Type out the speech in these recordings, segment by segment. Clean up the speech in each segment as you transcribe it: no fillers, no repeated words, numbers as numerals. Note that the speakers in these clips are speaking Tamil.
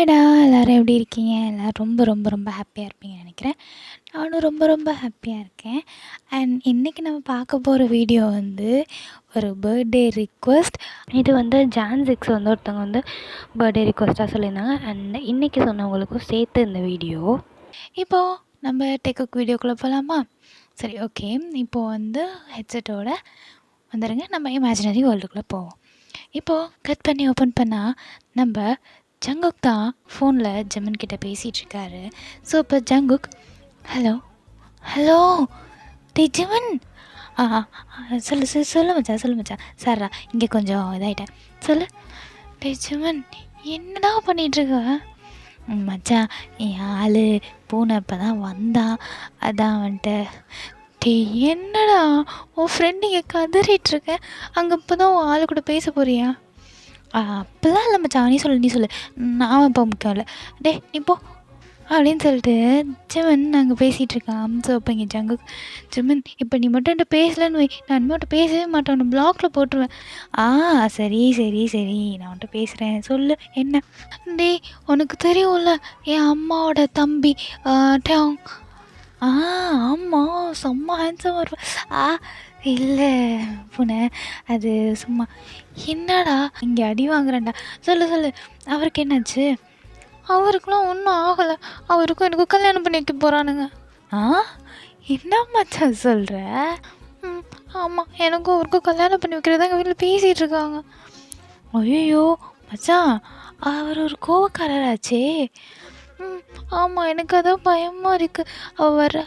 ஹாய்டா! எல்லாரும் எப்படி இருக்கீங்க? எல்லோரும் ரொம்ப ரொம்ப ரொம்ப ஹாப்பியாக இருப்பீங்கன்னு நினைக்கிறேன். நானும் ரொம்ப ரொம்ப ஹாப்பியாக இருக்கேன். அண்ட் இன்றைக்கி நம்ம பார்க்க போகிற வீடியோ வந்து ஒரு பர்த்டே ரிக்வெஸ்ட். இது வந்து ஜான் 6 வந்து ஒருத்தவங்க பர்த்டே ரிக்வெஸ்ட்டாக சொல்லியிருந்தாங்க. அண்ட் இன்றைக்கி சொன்னவங்களுக்கும் சேர்த்து இந்த வீடியோ. இப்போது நம்ம டெக்குக் வீடியோக்குள்ளே போகலாமா? சரி, ஓகே. இப்போது ஹெட்செட்டோட வந்துடுங்க. நம்ம இமேஜினரி வேர்ல்டுக்குள்ளே போவோம். இப்போது கட் பண்ணி ஓப்பன் பண்ணால் நம்ம ஜங்குக் தான் ஃபோனில் ஜெமின் கிட்டே பேசிகிட்ருக்காரு. ஸோ இப்போ ஜங்குக், ஹலோ ஹலோ ஜெமின், சொல்லு மச்சான் சார்ரா, இங்கே கொஞ்சம் இதாகிட்டேன், சொல்லு ஜெமின், என்னடா பண்ணிகிட்ருக்க? மச்சான், என் ஆள் பூனை இப்போ தான் வந்தான், அதான் வந்துட்டு. என்னடா உன் ஃப்ரெண்டு இங்கே கதறிட்டுருக்கேன், அங்கே இப்போ தான் உன் ஆள் கூட பேச போறியா? அப்படிலாம் இல்லை மச்சான், நீ சொல்லு, நான் இப்போ முக்கியம் இல்லை, நீ போ அப்படின்னு சொல்லிட்டு ஜெமின் நாங்கள் பேசிகிட்ருக்கான். ஸோ இப்போ இங்கே ஜங்குக், ஜெமின் இப்போ நீ மட்டும் என்கிட்ட பேசலன்னு வை, நான் இனிமேட்டு பேசவே மாட்டேன், உன்னை பிளாக்ல போட்டுருவேன். சரி நான் உன்கிட்ட பேசுகிறேன், சொல்லு என்ன? உனக்கு தெரியும்ல என் அம்மாவோட தம்பி டேங். ஆமாம், செம்ம ஹேண்ட்ஸமாக இருப்பேன். இல்லை பூனை, அது சும்மா. என்னடா இங்கே அடி வாங்குறேன்டா, சொல்லு அவருக்கு என்னாச்சு? அவருக்குலாம் ஒன்றும் ஆகலை, அவருக்கும் எனக்கும் கல்யாணம் பண்ணி வைக்க போகிறானுங்க. என்ன மச்சான் சொல்கிற? ஆமாம், எனக்கும் அவருக்கும் கல்யாணம் பண்ணி வைக்கிறதா எங்கள் வீட்டில் பேசிகிட்டு இருக்காங்க. ஐயோ மச்சான், அவர் ஒரு கோவக்காரராச்சே. ஆமாம், எனக்கு அதான் பயமாக இருக்குது.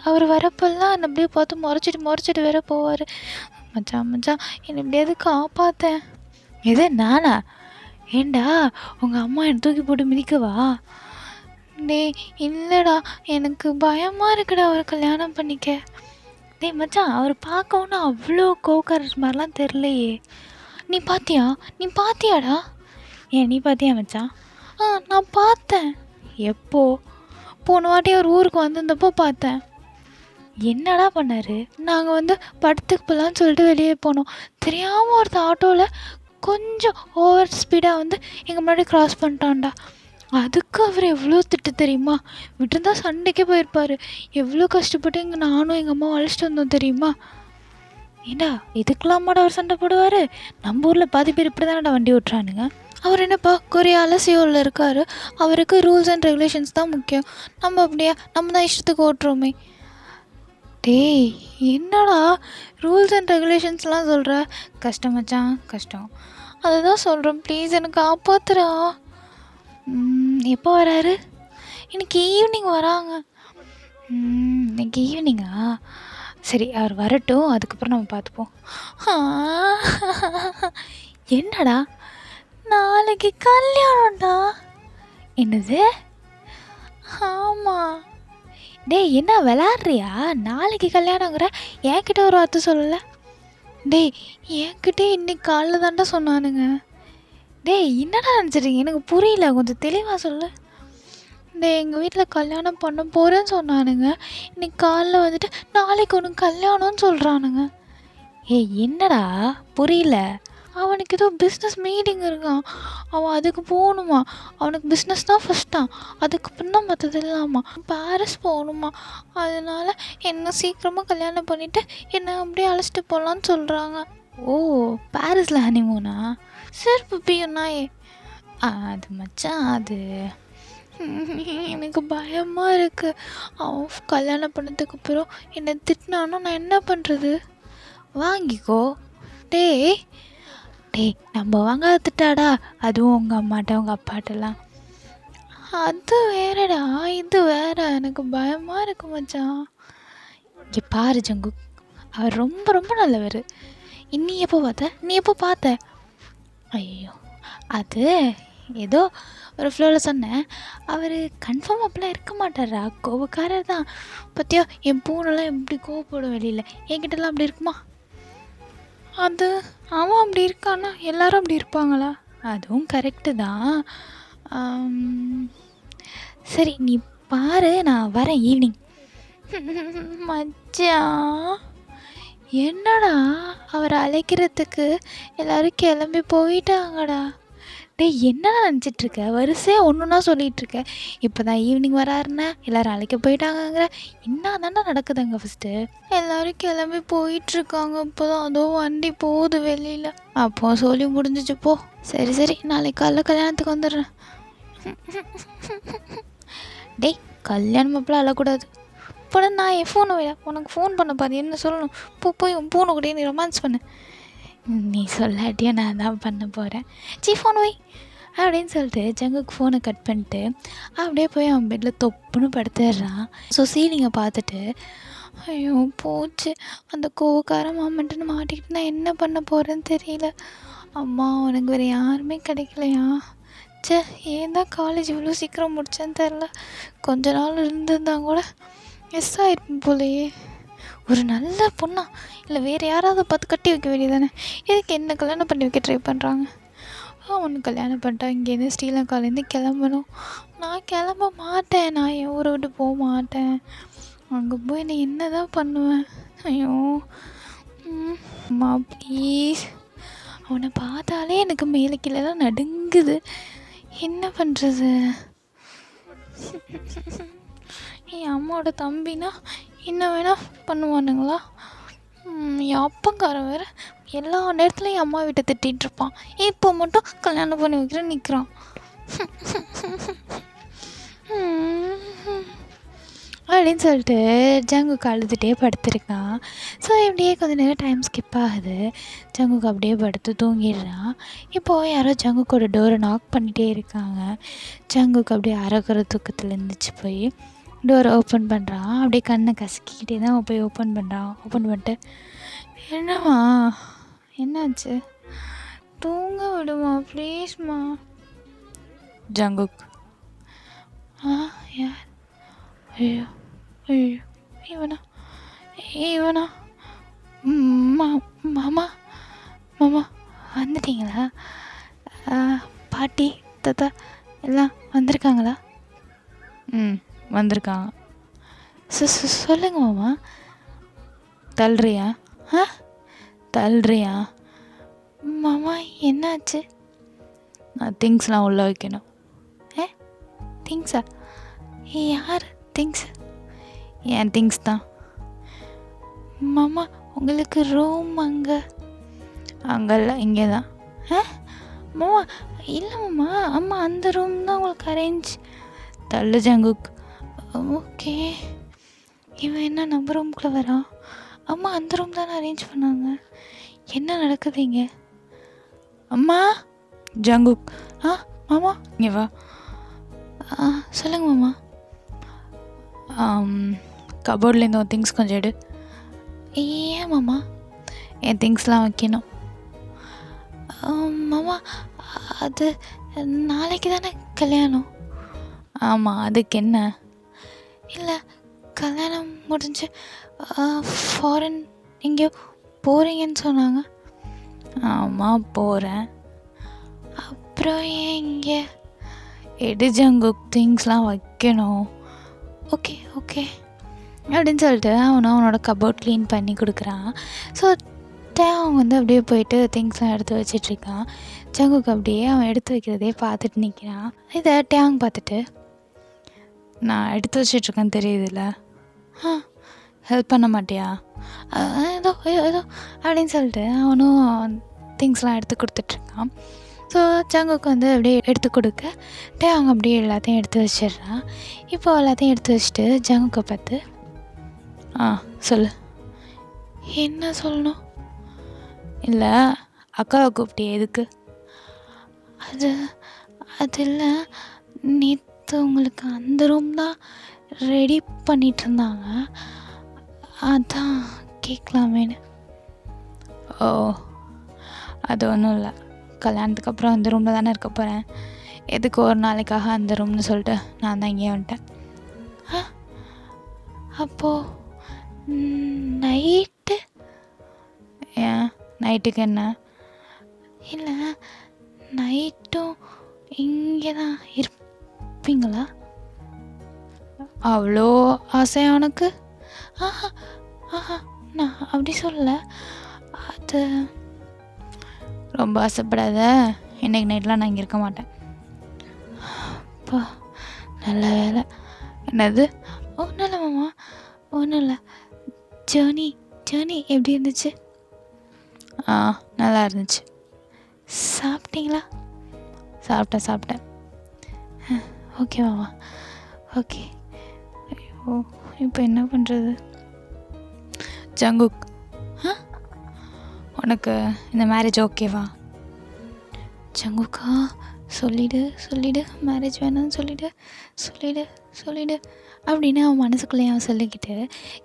அவர் வரப்பெல்லாம் என்னை அப்படியே பார்த்து முறைச்சிட்டு வேற போவார். மச்சான் என்னை எப்படியாவது காப்பாற்றேன். எது நானா? ஏண்டா உங்கள் அம்மா என்னை தூக்கி போட்டு மிதிக்கவா? இல்லைடா, எனக்கு பயமாக இருக்குடா அவரை கல்யாணம் பண்ணிக்க. மச்சான், அவர் பார்க்க ஒன்றும் அவ்வளோ கோவக்காரர் மாதிரிலாம் தெரிலையே. நீ பார்த்தியாடா? நீ பார்த்தியா மச்சான்? நான் பார்த்தேன். எப்போ? போன வாட்டி அவர் ஊருக்கு வந்திருந்தப்போ பார்த்தேன். என்னடா பண்ணார்? நாங்கள் படத்துக்கு போகலான்னு சொல்லிட்டு வெளியே போனோம். தெரியாமல் ஒருத்தர் ஆட்டோவில் கொஞ்சம் ஓவர் ஸ்பீடாக எங்கள் முன்னாடி க்ராஸ் பண்ணிட்டான்டா. அதுக்கு அவர் எவ்வளோ திட்டு தெரியுமா? விட்டுருந்தா சண்டைக்கே போயிருப்பார். எவ்வளோ கஷ்டப்பட்டு நானும் எங்கள் அம்மாவும் அழைச்சிட்டு வந்தோம் தெரியுமா? ஏண்டா இதுக்கெல்லாமாடா அவர் சண்டை போடுவார்? நம்ம ஊரில் பாதி பேர் இப்படி தானடா வண்டி ஓட்டுறானுங்க. அவர் என்னப்பா கொரியாவில் சியோவில் இருக்கார். அவருக்கு ரூல்ஸ் அண்ட் ரெகுலேஷன்ஸ் தான் முக்கியம். நம்ம அப்படியா? நம்ம தான் இஷ்டத்துக்கு ஓட்டுறோமே. என்னடா ரூல்ஸ் அண்ட் ரெகுலேஷன்ஸ்லாம் சொல்கிற? கஷ்டம் மச்சான், கஷ்டம். அதை தான் சொல்கிறேன், ப்ளீஸ் எனக்கு காப்பாத்துறா. எப்போ வராரு? இன்னைக்கு ஈவினிங் வராங்க. இன்னைக்கு ஈவினிங்கா? சரி, அவர் வரட்டும், அதுக்கப்புறம் நம்ம பார்த்துப்போம். என்னடா நாளைக்கு கல்யாணம்டா? என்னது? ஆமாம். என்ன விளாட்றியா? நாளைக்கு கல்யாணங்கிற, என்கிட்ட ஒரு வார்த்தை சொல்லலை. என்கிட்டே இன்னைக்கு காலைல தாண்டா சொன்னானுங்க. என்னடா நினச்சிட்டீங்க? எனக்கு புரியல, கொஞ்சம் தெளிவாக சொல்லு. எங்கள் வீட்டில் கல்யாணம் பண்ண போகிறேன்னு சொன்னானுங்க. இன்னைக்கு காலைல நாளைக்கு உனக்கு கல்யாணம்னு சொல்கிறானுங்க. என்னடா புரியல? அவனுக்கு ஏதோ பிஸ்னஸ் மீட்டிங் இருக்கான், அவன் அதுக்கு போகணுமா. அவனுக்கு பிஸ்னஸ் தான் ஃபஸ்ட்டான், அதுக்கப்புறம் தான் மற்றது இல்லாமா. பாரிஸ் போகணுமா. அதனால் என்ன சீக்கிரமாக கல்யாணம் பண்ணிவிட்டு என்னை அப்படியே அழைச்சிட்டு போகலான்னு சொல்கிறாங்க. ஓ, பாரிஸில் ஹனிமூனா? செருப்பு பியூனாயே. அது மச்சான், அது எனக்கு பயமாக இருக்குது. அவன் கல்யாணம் பண்ணதுக்கப்புறம் என்னை திட்டினானா நான் என்ன பண்ணுறது? வாங்கிக்கோ. நம்ம வாங்காத திட்டாடா, அதுவும் உங்கள் அம்மாட்ட உங்கள் அப்பாட்டெல்லாம். அது வேறடா, இது வேற. எனக்கு பயமாக இருக்கு மச்சான். இங்கே பாரு ஜங்குக், அவர் ரொம்ப ரொம்ப நல்லவர். நீ எப்போ பார்த்த? ஐயோ, அது ஏதோ ஒரு ஃப்ளோவில் சொன்னேன். அவர் கன்ஃபார்ம் அப்படிலாம் இருக்க மாட்டாரா, கோபக்காரர் தான். பற்றியா என் பூனெல்லாம் எப்படி கோவப்படும் வெளியில், என்கிட்டலாம் அப்படி இருக்குமா? அது அவன் அப்படி இருக்கானா, எல்லாரும் அப்படி இருப்பாங்களா? அதுவும் கரெக்டு தான். சரி, நீ பாரு, நான் வரேன் ஈவினிங். மச்சான், என்னடா அவர் அழைக்கிறதுக்கு எல்லோரும் கிளம்பி போயிட்டாங்கடா. டேய் என்னடா நினச்சிட்ருக்க? வரிசையாக ஒன்றுனா சொல்லிகிட்ருக்க. இப்போ தான் ஈவினிங் வராருண்ணே, எல்லோரும் அழைக்க போயிட்டாங்கங்கிற. என்ன தாண்டா நடக்குது அங்கே ஃபஸ்ட்டு? எல்லோரும் கிளம்பி போயிட்டுருக்காங்க. இப்போ தான் அதோ வண்டி போகுது வெளியில். அப்போ சொல்லி முடிஞ்சிச்சு போ. சரி சரி, நாளைக்கு காலைல கல்யாணத்துக்கு வந்துடுறேன். டேய் கல்யாணம் அப்பெல்லாம் அழக்கூடாது. இப்போ நான் என் ஃபோனை வைடா, உனக்கு ஃபோன் பண்ண பாரு, என்ன சொல்லணும்? போய் உன் பூனை கூடயே நீ ரொமான்ஸ் பண்ணு. நீ சொல்லாட்டியா நான் தான் பண்ண போகிறேன். ஃபோன் வை அப்படின்னு சொல்லிட்டு ஜங்குக்கு ஃபோனை கட் பண்ணிட்டு அப்படியே போய் அவன் பெட்டில் தொப்புன்னு படுத்துடுறான். ஸோ சீலிங்கை பார்த்துட்டு ஐயோ போச்சு, அந்த கோவக்கார மாமன்ட்டுன்னு மாட்டிக்கிட்டு நான் என்ன பண்ண போகிறேன்னு தெரியல. அம்மா உனக்கு வேறு யாருமே கிடைக்கலையா? ஏன் தான் காலேஜ் இவ்வளோ சீக்கிரம் முடிச்சேன்னு தெரில. கொஞ்ச நாள் இருந்திருந்தாங்க கூட மிஸ் ஆகிருப்பேன் போலையே. ஒரு நல்ல பொண்ணா இல்லை வேறு யாராவது பார்த்து கட்டி வைக்க வேண்டியதானே? எதுக்கு என்ன கல்யாணம் பண்ணி வைக்க ட்ரை பண்ணுறாங்க? அவனுக்கு கல்யாணம் பண்ணிட்டா இங்கேருந்து ஸ்ரீலங்காலேருந்து கிளம்பணும். நான் கிளம்ப மாட்டேன், நான் என் ஊரை விட்டு போக மாட்டேன். அங்கே போய் நான் என்ன தான் பண்ணுவேன்? ஐயோ அம்மா ப்ளீஸ். அவனை பார்த்தாலே எனக்கு மேலே கீழெல்லாம் நடுங்குது. என்ன பண்ணுறது? என் அம்மாவோட தம்பினா என்ன வேணால் பண்ணுவானுங்களா? என் அப்பங்காரன் வேறு எல்லா நேரத்துலையும் என் அம்மா வீட்டை திட்டிகிட்ருப்பான். இப்போ மட்டும் கல்யாணம் பண்ணி வைக்கிறேன்னு நிற்கிறான். அப்படின்னு சொல்லிட்டு ஜங்குக்கு அழுதுகிட்டே படுத்துருக்கான். ஸோ இப்படியே கொஞ்சம் நேரம் டைம் ஸ்கிப் ஆகுது. ஜங்குக்கு அப்படியே படுத்து தூங்கிடுறான். இப்போது யாரோ ஜங்குக்கோட டோரை நாக் பண்ணிகிட்டே இருக்காங்க. ஜங்குக்கு அப்படியே அரைக்குற தூக்கத்தில் இருந்துச்சு போய் டோரை ஓப்பன் பண்ணுறான். அப்படியே கண்ணை கசக்கிக்கிட்டே தான் போய் ஓப்பன் பண்ணுறான். ஓப்பன் பண்ணிட்டு என்னம்மா என்னாச்சு? தூங்க விடுமா ப்ளீஸ்மா. ஜங்குக் யார்? ஐயோ ஐயோ இவனா மாமா மாமா வந்துட்டீங்களா? பாட்டி தாத்தா எல்லாம் வந்திருக்காங்களா? வந்திருக்காங்க. சொல்லுங்க மாமா. தள்ளுறியா? தள்ளுறியா மாமா? என்னாச்சு? நான் திங்ஸ்லாம் உள்ளே வைக்கணும். திங்ஸா? யார் திங்ஸ்? என் திங்ஸ் தான் மாமா. உங்களுக்கு ரூம் அங்கல்ல இங்கே தான். மாமா இல்லை மாமா, அம்மா அந்த ரூம் தான் உங்களுக்கு அரேஞ்ச். தள்ளு ஜங்குக். ஓகே, இவன் என்ன நம்ம ரூம்குள்ளே வரான்? அம்மா அந்த ரூம் தானே அரேஞ்ச் பண்ணாங்க. என்ன நடக்குது இங்கே? அம்மா. ஜங்குக் மாமா இங்கே வா. சொல்லுங்க மாமா. கபோர்ட்லேருந்து உன் திங்ஸ் கொஞ்சம் எடு. ஏன் மாமா? என் திங்ஸ்லாம் வைக்கணும். மாமா அது நாளைக்கு தானே கல்யாணம். ஆமாம், அதுக்கு என்ன? இல்லை கல்யாணம் முடிஞ்சு ஃபாரின் எங்கேயோ போகிறீங்கன்னு சொன்னாங்க. ஆமாம் போகிறேன். அப்புறம் ஏன் இங்கே? எடிஜங்குக் திங்ஸ்லாம் வைக்கணும். ஓகே ஓகே அப்படின்னு சொல்லிட்டு அவனோட கபோர்ட் க்ளீன் பண்ணி கொடுக்குறான். ஸோ அவங்க வந்து அப்படியே போயிட்டு திங்ஸ்லாம் எடுத்து வச்சிட்ருக்கான். ஜங்குக்கு அப்படியே அவன் எடுத்து வைக்கிறதே பார்த்துட்டு நிற்கிறான். இதை டேங் பார்த்துட்டு நான் எடுத்து வச்சிட்ருக்கேன்னு தெரியுதுல்ல, ஹெல்ப் பண்ண மாட்டியா? ஏதோ ஏதோ அப்படின்னு சொல்லிட்டு அவனும் திங்ஸ்லாம் எடுத்து கொடுத்துட்ருக்கான். ஸோ ஜங்குக்கு வந்து அப்படியே எடுத்து கொடுக்க அவங்க அப்படியே எல்லாத்தையும் எடுத்து வச்சிடுறான். இப்போ எல்லாத்தையும் எடுத்து வச்சுட்டு ஜங்குக்கை பார்த்து சொல்லு. என்ன சொல்லணும்? இல்லை அக்காவை கூப்பிட்டியே எதுக்கு? அது இல்லை, நேற்று உங்களுக்கு அந்த ரூம் தான் ரெடி பண்ணிகிட்டு இருந்தாங்க, அதான் கேட்கலாமேன்னு. ஓ அது ஒன்றும் இல்லை, கல்யாணத்துக்கு அப்புறம் அந்த ரூமில் தானே இருக்க போகிறேன், எதுக்கு ஒரு நாளைக்காக அந்த ரூம்னு சொல்லிட்டு நான் தான் இங்கே வந்துட்டேன். அப்போது நைட்டு? ஏன் நைட்டுக்கு என்ன? இல்லை நைட்டும் இங்கே தான் இருப்பீங்களா? அவ்வளோ ஆசையா உனக்கு? நான் அப்படி சொல்லலை. அது ரொம்ப ஆசைப்படாத, இன்றைக்கி நைட்லாம் நான் இங்கே இருக்க மாட்டேன். அப்பா நல்ல வேலை. என்னது? ஒன்றும் இல்லை மாமா, ஒன்றும் இல்லை. ஜேர்னி எப்படி இருந்துச்சு? நல்லா இருந்துச்சு. சாப்பிட்டீங்களா? சாப்பிட்டேன். ஓகே மாமா, ஓகே. ஐயோ, இப்போ என்ன பண்ணுறது? ஜங்குக், உனக்கு இந்த மேரேஜ் ஓகேவா? ஜங்குக்கா, சொல்லிடு மேரேஜ் வேணாம்னு சொல்லிடு அப்படின்னு அவன் மனசுக்குள்ளேயே அவன் சொல்லிக்கிட்டு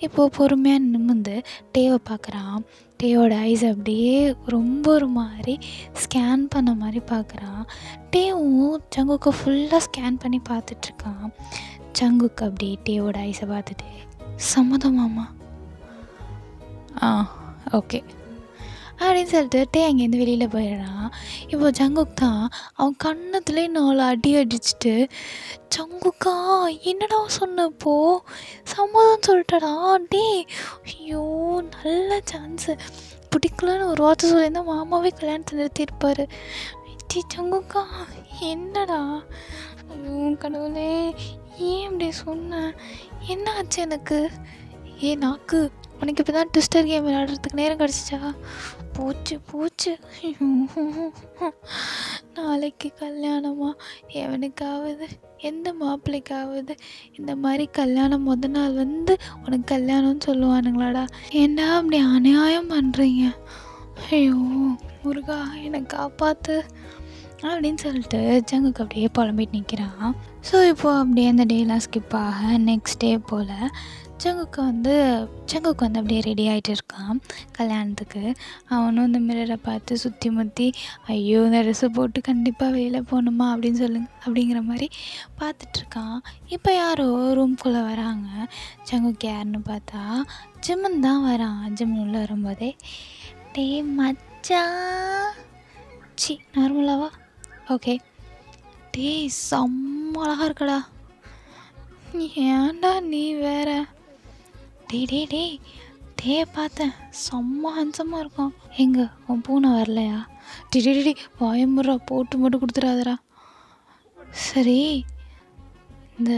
இப்போது பொறுமையாக நிமிர்ந்து டேவை பார்க்குறான். டேவோட ஐஸ் அப்படியே ரொம்ப ஒரு மாதிரி ஸ்கேன் பண்ண மாதிரி பார்க்குறான். டேவும் ஜங்குக்கை ஃபுல்லாக ஸ்கேன் பண்ணி பார்த்துட்ருக்கான். ஜங்குக் அப்படி டேவோட ஐஸை பார்த்துட்டு சம்மதமாமா, ஓகே அப்படின்னு சொல்லிட்டு டே அங்கேருந்து வெளியில் போயிடுறான். இப்போ ஜங்குக் தான் அவன் கண்ணத்துலேயே 4 அடி அடிச்சுட்டு, ஜங்குக்கா என்னடா சொன்னப்போ சம்மதம் சொல்லிட்டடா டே, ஐயோ நல்ல சான்ஸு, பிடிக்கலன்னு ஒரு வார்த்தை சொல்லியிருந்தா மாமாவே கல்யாணத்தை நிறுத்தியிருப்பார். ஜங்குக்கா என்னடா, ஐயோ கடவுளே ஏன் இப்படி சொன்னேன், என்ன ஆச்சு எனக்கு? நாக்கு, உனக்கு இப்போ தான் ட்விஸ்டர் கேம் விளையாடுறதுக்கு நேரம் கிடச்சிச்சா? போச்சு. நாளைக்கு கல்யாணமா? எவனுக்காவது, எந்த மாப்பிள்ளைக்காவது இந்த மாதிரி கல்யாணம் நாள் உனக்கு கல்யாணம்னு சொல்லுவானுங்களாடா? ஏண்டா அப்படி அநியாயம் பண்ணுறீங்க? ஐயோ முருகா என்னை காப்பாற்று அப்படின்னு சொல்லிட்டு ஜங்குக்கு அப்படியே புலம்பிட்டு நிற்கிறான். ஸோ இப்போது அப்படியே அந்த டேலாம் ஸ்கிப் ஆக நெக்ஸ்ட் டே போல் ஜங்குக்கு வந்து அப்படியே ரெடி ஆகிட்டு இருக்கான் கல்யாணத்துக்கு. அவனும் இந்த மிரரை பார்த்து சுற்றி முற்றி, ஐயோ இந்த ட்ரெஸ்ஸை போட்டு கண்டிப்பாக வெளியில் போகணுமா அப்படிங்கிற மாதிரி பார்த்துட்ருக்கான். இப்போ யாரோ ரூம்குள்ளே வராங்க. ஜங்குக்கு யாருன்னு பார்த்தா ஜிம்மன் தான் வரான். ஜிம்மன் உள்ளே வரும்போதே, டே மச்சான், நார்மலாவா? ஓகே. டே செம்ம அழகாக இருக்கடா. ஏன்டா நீ வேற? டே பார்த்தேன், செம்ம ஹன்சமாக இருக்கும். எங்கே உன் பூனை வரலையா? டிடி வாயமுறா, போட்டு மட்டும் கொடுத்துடாதடா. சரி, இந்த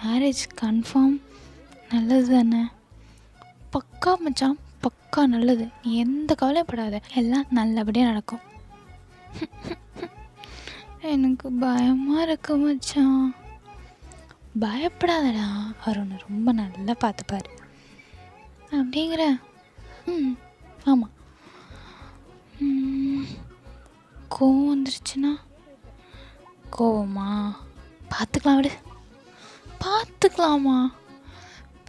மேரேஜ் கன்ஃபார்ம் நல்லது தானே? பக்கா மச்சான், பக்கா நல்லது. நீ எந்த கவலைப்படாத, எல்லாம் நல்லபடியாக நடக்கும். எனக்கு பயமாக இருக்கு மச்சான். பயப்படாதடா, அவர் ஒன்று ரொம்ப நல்லா பார்த்துப்பார் அப்படிங்கிற. ஆமாம். கோவம் வந்துருச்சுன்னா? கோவமா? பார்த்துக்கலாமா?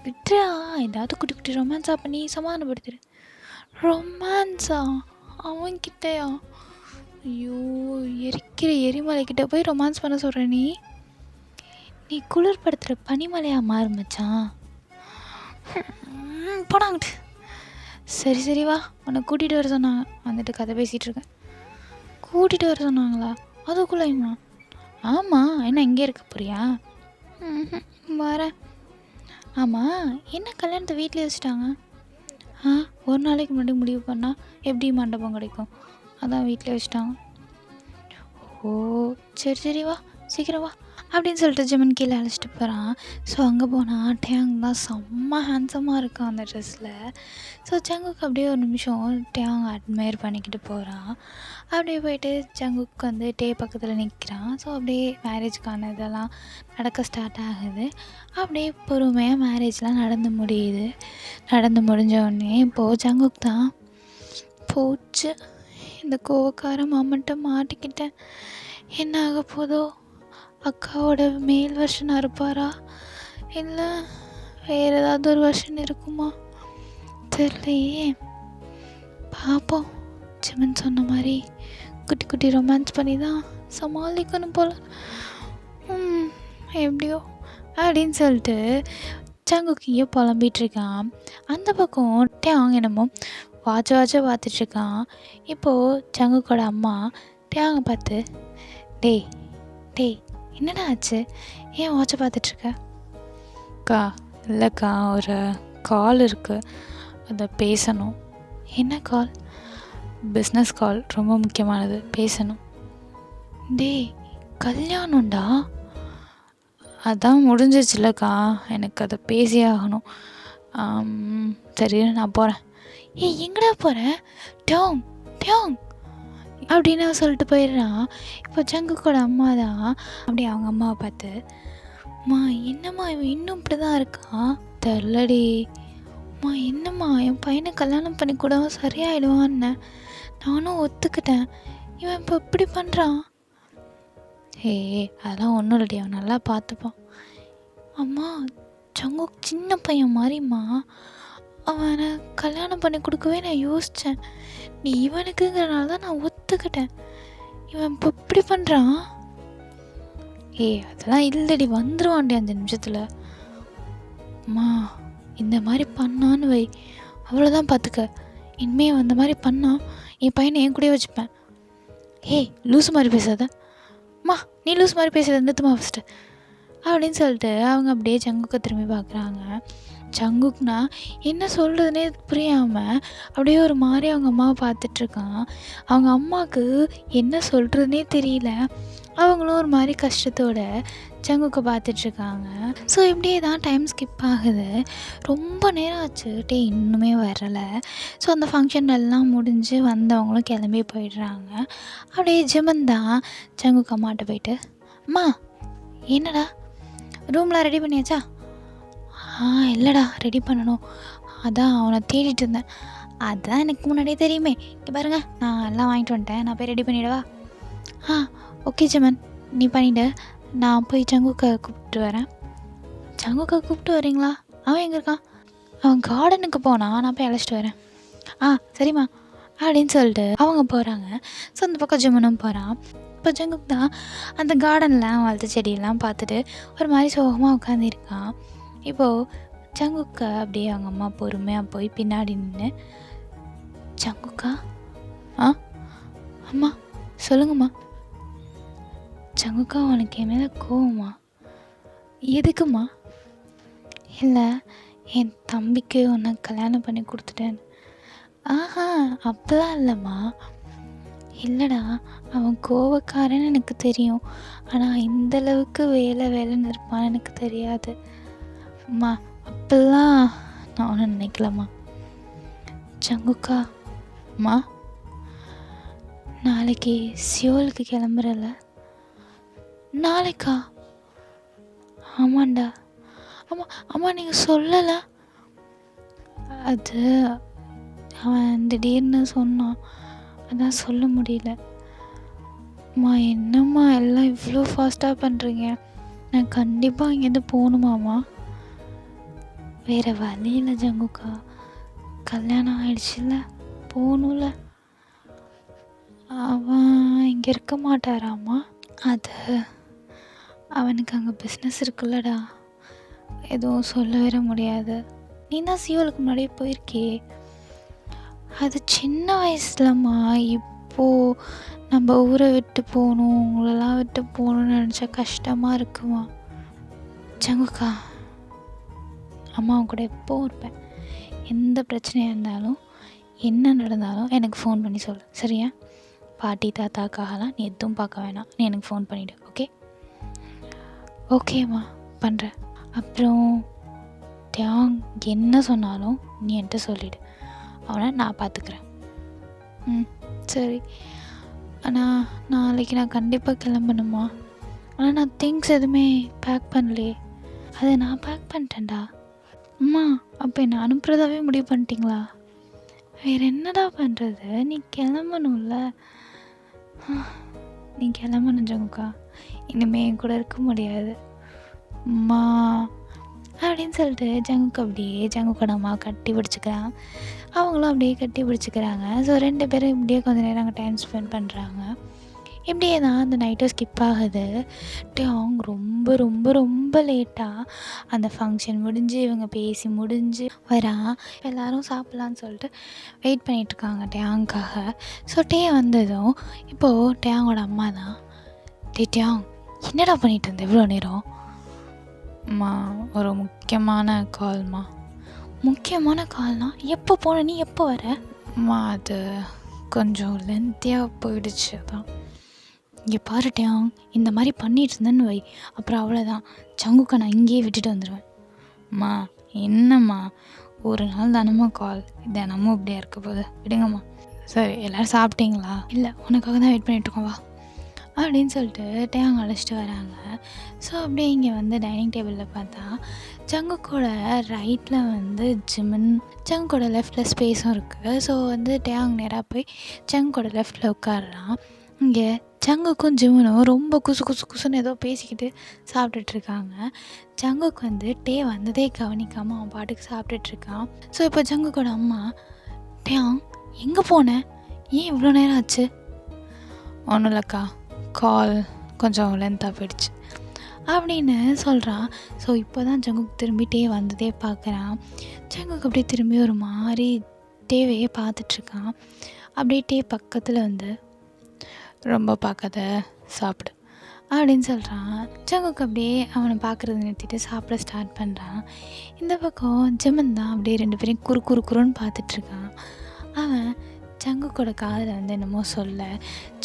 விட்டுறா, ஏதாவது குட்டி ரொமான்ஸாக பண்ணி சமாதானப்படுத்துரு. ரொமான்ஸா? அவன்கிட்டயா? ஐயோ, எரிக்கிற எரிமலைக்கிட்ட போய் ரொமான்ஸ் பண்ண சொல்கிற நீ குளிர்படுத்துகிற பனிமலையாக மாறுமச்சான். போடாங்கிட்டு. சரி வா, உன்னை கூட்டிகிட்டு வர சொன்னாங்க, வந்துட்டு கதை பேசிகிட்டு இருக்கேன். கூட்டிகிட்டு வர சொன்னாங்களா? அதுக்குள்ளேயுமா? ஆமாம், என்ன இங்கே இருக்க போறியா? வரேன். ஆமாம், என்ன கல்யாணத்தை வீட்டிலே வச்சுட்டாங்க? ஒரு நாளைக்கு முன்னாடி முடிவு பண்ணால் எப்படி மண்டபம் கிடைக்கும்? அதான் வீட்டிலே வச்சுட்டாங்க. ஓ சரி வா, சீக்கிரம் வா அப்படின்னு சொல்லிட்டு ஜிம்மன் கீழே அழைச்சிட்டு போகிறான். ஸோ அங்கே போனால் டேங் தான் செம்ம ஹேண்ட்ஸமாக இருக்கான் அந்த ட்ரெஸ்ஸில். ஸோ ஜங்குக்கு அப்படியே ஒரு நிமிஷம் டேங் அட்மையர் பண்ணிக்கிட்டு போகிறான். அப்படியே போயிட்டு ஜங்குக்கு வந்து டே பக்கத்தில் நிற்கிறான். ஸோ அப்படியே மேரேஜுக்கான இதெல்லாம் நடக்க ஸ்டார்ட் ஆகுது. அப்படியே பொறுமையாக மேரேஜ்லாம் நடந்து முடிஞ்ச உடனே இப்போது ஜங்குக்கு தான், போச்சு இந்த கோவக்கார மாமன்ட்ட மாட்டிக்கிட்டேன், என்ன ஆக போதோ? அக்காவோட மேல் வெர்ஷனாக இருப்பாரா, இல்லை வேறு ஏதாவது ஒரு வெர்ஷன் இருக்குமா தெரியலையே. பார்ப்போம். ஜிம்மன் சொன்ன மாதிரி குட்டி ரொமான்ஸ் பண்ணி தான் சமாளிக்கணும் போல். எப்படியோ அப்படின்னு சொல்லிட்டு ஜங்குக்கு இங்கே புலம்பிகிட்ருக்கான். அந்த பக்கம் டேங் என்னமோ வாட்ச பார்த்துட்ருக்கான். இப்போது ஜங்குக்கோட அம்மா டேங்கை பார்த்து, டேய் என்னடா ஆச்சு, ஏன் வாட்சை பார்த்துட்ருக்க? அக்கா இல்லைக்கா, ஒரு கால் இருக்குது, அதை பேசணும். என்ன கால்? பிஸ்னஸ் கால், ரொம்ப முக்கியமானது, பேசணும். டேய் கல்யாணம்டா. அதான் முடிஞ்சிச்சுலக்கா, எனக்கு அதை பேசியே ஆகணும். சரி நான் போகிறேன். ஏய் எங்கடா போகிறேன்? டோங் டோங் அப்படின்னு சொல்லிட்டு போயிடுறான். இப்போ ஜங்குக்கோட அம்மா தான் அப்படி அவங்க அம்மாவை பார்த்து, அம்மா என்னம்மா இவன் இன்னும் இப்படி தான் இருக்கான் தெரிலடி. அம்மா என்னம்மா என் பையனை கல்யாணம் பண்ணி கூட சரியாயிடுவான்னு நானும் ஒத்துக்கிட்டேன், இவன் இப்போ இப்படி பண்ணுறான். அதெல்லாம் ஒன்றும் இல்லடி, அவன் நல்லா பார்த்துப்பான். அம்மா ஜங்குக் சின்ன பையன் மாதிரிம்மா, அவனை கல்யாணம் பண்ணி கொடுக்கவே நான் யோசித்தேன், நீ இவனுக்குங்கிறனால தான் நான் ஒத்துக்கிட்டேன், இவன் இப்போ இப்படி பண்ணுறான். அதெல்லாம் இல்லடி, வந்துடுவான்டி 5 நிமிஷத்தில். அம்மா இந்த மாதிரி பண்ணான்னு வை, அவ்வளோதான் பார்த்துக்க. இனிமே அந்த மாதிரி பண்ணால் என் பையனை என் கூடயே வச்சுப்பேன். லூஸ் மாதிரி பேசாத அம்மா, நீ லூஸ் மாதிரி பேசுறது நிறுத்துமா ஃபஸ்ட்டு அப்படின்னு சொல்லிட்டு அவங்க அப்படியே ஜங்குக்கை திரும்பி பார்க்குறாங்க. ஜங்குக்னா என்ன சொல்கிறதுனே புரியாமல் அப்படியே ஒரு மாதிரி அவங்க அம்மாவை பார்த்துட்ருக்கான். அவங்க அம்மாவுக்கு என்ன சொல்கிறதுனே தெரியல. அவங்களும் ஒரு மாதிரி கஷ்டத்தோட ஜங்குக்கை பார்த்துட்ருக்காங்க. ஸோ இப்படியே தான் டைம் ஸ்கிப் ஆகுது. ரொம்ப நேரம் ஆச்சு, இன்னுமே வரலை. ஸோ அந்த ஃபங்க்ஷன் எல்லாம் முடிஞ்சு வந்தவங்களும் கிளம்பி போயிடுறாங்க. அப்படியே ஜிமன் தான் ஜங்குக்கு அம்மாட்ட போயிட்டு, அம்மா என்னடா ரூம்லாம் ரெடி பண்ணியாச்சா? இல்லைடா ரெடி பண்ணணும், அதான் அவனை தேடிட்டு இருந்தேன். அதான் எனக்கு முன்னாடியே தெரியுமே, இங்கே பாருங்க நான் எல்லாம் வாங்கிட்டு வந்துட்டேன், நான் போய் ரெடி பண்ணிவிடவா? ஓகே ஜிமன் நீ பண்ணிவிடு, நான் போய் ஜங்குக்கை கூப்பிட்டு வரேன். ஜங்குக்கை கூப்பிட்டு வரீங்களா? அவன் எங்கே இருக்கான்? அவன் கார்டனுக்கு போனான், நான் போய் அழைச்சிட்டு வரேன். சரிம்மா அப்படின்னு சொல்லிட்டு அவங்க போகிறாங்க. ஸோ அந்த பக்கம் ஜிமனும் போகிறான். இப்போ ஜங்குக் தான் அந்த கார்டனில் வளர்த்த செடியெல்லாம் பார்த்துட்டு ஒரு மாதிரி சோகமாக உட்காந்துருக்கான். இப்போது ஜங்குக்கை அப்படியே அவங்க அம்மா பொறுமையாக போய் பின்னாடி நின்று, ஜங்குக்கா அம்மா சொல்லுங்கம்மா. ஜங்குக்கா உனக்கு என் மேலே கோவமா? எதுக்குமா? இல்லை என் தம்பிக்கு உன்னை கல்யாணம் பண்ணி கொடுத்துட்டேன். அப்போலாம் இல்லைம்மா. இல்லைடா அவன் கோவக்காரன்னு எனக்கு தெரியும், ஆனால் இந்தளவுக்கு வேலைன்னு இருப்பான்னு எனக்கு தெரியாது. அம்மா அப்போல்லாம் நான் ஒன்றும் நினைக்கலம்மா. ஜங்குக்கா அம்மா நாளைக்கு சியோலுக்கு கிளம்புறல? நாளைக்கா? ஆமாண்டா. அம்மா நீங்கள் சொல்லலை? அது அவன் திடீர்னு சொன்னான், அதான் சொல்ல முடியல. அம்மா என்னம்மா எல்லாம் இவ்வளோ ஃபாஸ்ட்டாக பண்ணுறீங்க, நான் கண்டிப்பாக இங்கேருந்து போகணுமாம்மா? வேறு வழி இல்லை ஜங்குக்கா, கல்யாணம் ஆயிடுச்சுல்ல, போகணும்ல. அவன் இங்கே இருக்க மாட்டாராம்மா? அது அவனுக்கு அங்கே பிஸ்னஸ் இருக்குல்லடா, எதுவும் சொல்ல வர முடியாது. நீ தான் சியோலுக்கு முன்னாடியே போயிருக்கே. அது சின்ன வயசுலம்மா, இப்போது நம்ம ஊரை விட்டு போகணும், உங்களெல்லாம் விட்டு போகணுன்னு நினச்சா கஷ்டமாக இருக்குமா? ஜங்குக்கா அம்மாவும் கூட எப்போவும் இருப்பேன், எந்த பிரச்சனையாக இருந்தாலும் என்ன நடந்தாலும் எனக்கு ஃபோன் பண்ணி சொல்லு, சரியா? பாட்டி தாத்தாக்காகலாம் நீ எதுவும் பார்க்க வேணாம், நீ எனக்கு ஃபோன் பண்ணிவிடு. ஓகேம்மா பண்ணுறேன். அப்புறம் தியாங் என்ன சொன்னாலும் நீ என்கிட்ட சொல்லிவிடு, அவனை நான் பார்த்துக்கிறேன். சரி. ஆனால் நாளைக்கு நான் கண்டிப்பாக கிளம்பணுமா? ஆனால் நான் திங்ஸ் எதுவுமே பேக் பண்ணலையே. அதை நான் பேக் பண்ணிட்டேன்டா. அம்மா அப்போ என்னை அனுப்புறதாவே முடிவு பண்ணிட்டீங்களா? வேறு என்னடா பண்ணுறது, நீ கிளம்பணும்ல. நீ கிளம்பணும் ஜங்குக்கா, இனிமேல் என் கூட இருக்க முடியாது அம்மா அப்படின்னு சொல்லிட்டு ஜங்குக்கு அப்படியே ஜங்குக்கோட அம்மா கட்டி பிடிச்சிக்கிறான். அவங்களும் அப்படியே கட்டி பிடிச்சிக்கிறாங்க. ஸோ 2 பேரும் இப்படியே கொஞ்சம் நேரம் அங்கே டைம் ஸ்பெண்ட் பண்ணுறாங்க. இப்படியே தான் அந்த நைட்டும் ஸ்கிப் ஆகுது. அவங்க ரொம்ப ரொம்ப ரொம்ப லேட்டாக அந்த ஃபங்க்ஷன் முடிஞ்சு இவங்க பேசி முடிஞ்சு வரான். எல்லோரும் சாப்பிட்லான்னு சொல்லிட்டு வெயிட் பண்ணிகிட்ருக்காங்க டேங்காக. ஸோ வந்ததும் இப்போது டேங்கோட அம்மா தான், டேங் என்னடா பண்ணிகிட்டு இருந்த இவ்வளோ நேரம்? அம்மா ஒரு முக்கியமான கால்மா. முக்கியமான கால்னா எப்போ போன, நீ எப்போ வர? அம்மா அது கொஞ்சம் லென்த்தியாக போயிடுச்சு, அதான். இங்கே பாருட்டேன், இந்த மாதிரி பண்ணிட்டு இருந்தேன்னு வை, அப்புறம் அவ்வளோதான், ஜங்குக்கை நான் இங்கேயே விட்டுட்டு வந்துடுவேன். அம்மா என்னம்மா, ஒரு நாள் தானம்மா கால், தினமும் இப்படியா இருக்க போகுது, விடுங்கம்மா. சரி எல்லோரும் சாப்பிட்டீங்களா? இல்லை, உனக்காக தான் வெயிட் பண்ணிகிட்ருக்கோம் வா அப்படின்னு சொல்லிட்டு டேங் அழைச்சிட்டு வராங்க. ஸோ அப்படியே இங்கே வந்து டைனிங் டேபிளில் பார்த்தா ஜங்குக்கோட ரைட்டில் வந்து ஜிமின், ஜங்குக்கோட லெஃப்டில் ஸ்பேஸும் இருக்குது. ஸோ வந்து டேங் நேராக போய் ஜங்குக்கோட லெஃப்டில் உட்காடுறான். இங்கே ஜங்குக்கும் ஜிமினும் ரொம்ப குசு குசு குசுன்னு ஏதோ பேசிக்கிட்டு சாப்பிட்டுட்ருக்காங்க. ஜங்குக்கு வந்து டே வந்ததே கவனிக்காமல் அவன் பாட்டுக்கு சாப்பிட்டுட்ருக்கான். ஸோ இப்போ ஜங்குக்கோட அம்மா, டேங் எங்கே போனேன், ஏன் இவ்வளோ நேரம் ஆச்சு? ஒன்றும் இல்லைக்கா, கால் கொஞ்சம் லென்த்தாக போயிடுச்சு அப்படின்னு சொல்கிறான். ஸோ இப்போ தான் ஜங்குக்கு திரும்பிட்டே வந்ததே பார்க்குறான். ஜங்குக்கு அப்படியே திரும்பி ஒரு மாதிரி டேவையே பார்த்துட்ருக்கான். அப்படியே டே பக்கத்தில் வந்து ரொம்ப பார்க்காத, சாப்பிடு அப்படின்னு சொல்கிறான். ஜங்குக்கு அப்படியே அவனை பார்க்குறத நிறுத்திட்டு சாப்பிட ஸ்டார்ட் பண்ணுறான். இந்த பக்கம் ஜிமன் தான் அப்படியே ரெண்டு பேரையும் குறுன்னு பார்த்துட்ருக்கான். அவன் ஜங்குக்கோட காதில் வந்து என்னமோ சொல்ல,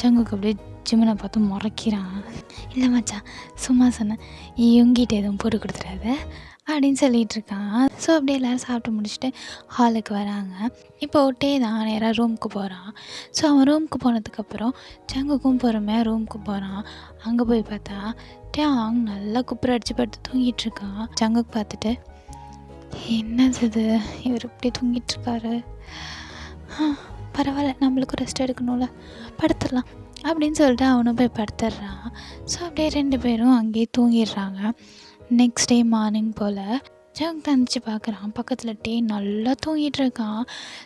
ஜங்குக்கு அப்படியே ஜிமனை பார்த்து முறைக்கிறான். இல்லை மச்சான், சும்மா சொன்னேன், இவங்கிட்ட எதுவும் போட்டு கொடுத்துறாத அப்படின்னு சொல்லிகிட்ருக்கான். ஸோ அப்படியே எல்லோரும் சாப்பிட்டு முடிச்சுட்டு ஹாலுக்கு வராங்க. இப்போ டே தான் நேராக ரூமுக்கு போகிறான். ஸோ அவன் ரூமுக்கு போனதுக்கப்புறம் ஜங்குக்கும் பொறுமையாக ரூமுக்கு போகிறான். அங்கே போய் பார்த்தா டேங் நல்லா குப்புற அடித்து படுத்து தூங்கிட்டுருக்கான். ஜங்குக்கு பார்த்துட்டு, என்னது இது, இவர் இப்படி தூங்கிட்டுருக்காரு, பரவாயில்ல நம்மளுக்கும் ரெஸ்ட் எடுக்கணும்ல, படுத்துடலாம் அப்படின்னு சொல்லிட்டு அவனும் போய் படுத்துடுறான். ஸோ அப்படியே ரெண்டு பேரும் அங்கேயே தூங்கிடுறாங்க. நெக்ஸ்ட் டே மார்னிங் போல் ஜங் தந்துச்சு பார்க்குறான், பக்கத்தில் டே நல்லா தூங்கிட்டு இருக்கான்.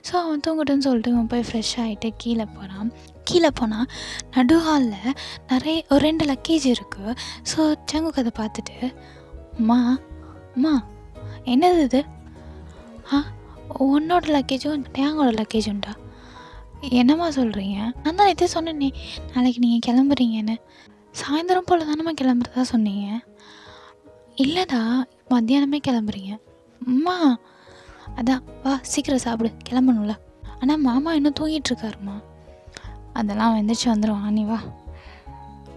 ஸோ அவன் தூங்கட்டுன்னு சொல்லிட்டு அவன் போய் ஃப்ரெஷ் ஆகிட்டு கீழே போகிறான். கீழே போனால் நடு ஹாலில் நிறைய ஒரு 2 லக்கேஜ் இருக்குது. ஸோ ஜங்குக்கு அதை பார்த்துட்டு, அம்மா என்னது இது, உன்னோட லக்கேஜும் டேங்கோட லக்கேஜ் உண்டா, என்னம்மா சொல்கிறீங்க? நான் தான் இதே சொன்னேனே நாளைக்கு நீங்கள் கிளம்புறீங்கன்னு, சாயந்தரம் போல் தானம்மா கிளம்புறதா சொன்னீங்க. இல்லைடா, மத்தியானமே கிளம்புறீங்க. அம்மா அதான் வா சீக்கிரம் சாப்பிடு, கிளம்பணும்ல. ஆனால் மாமா இன்னும் தூங்கிட்டுருக்காருமா. அதெல்லாம் வந்துச்சு வந்துடுவான், நீ வா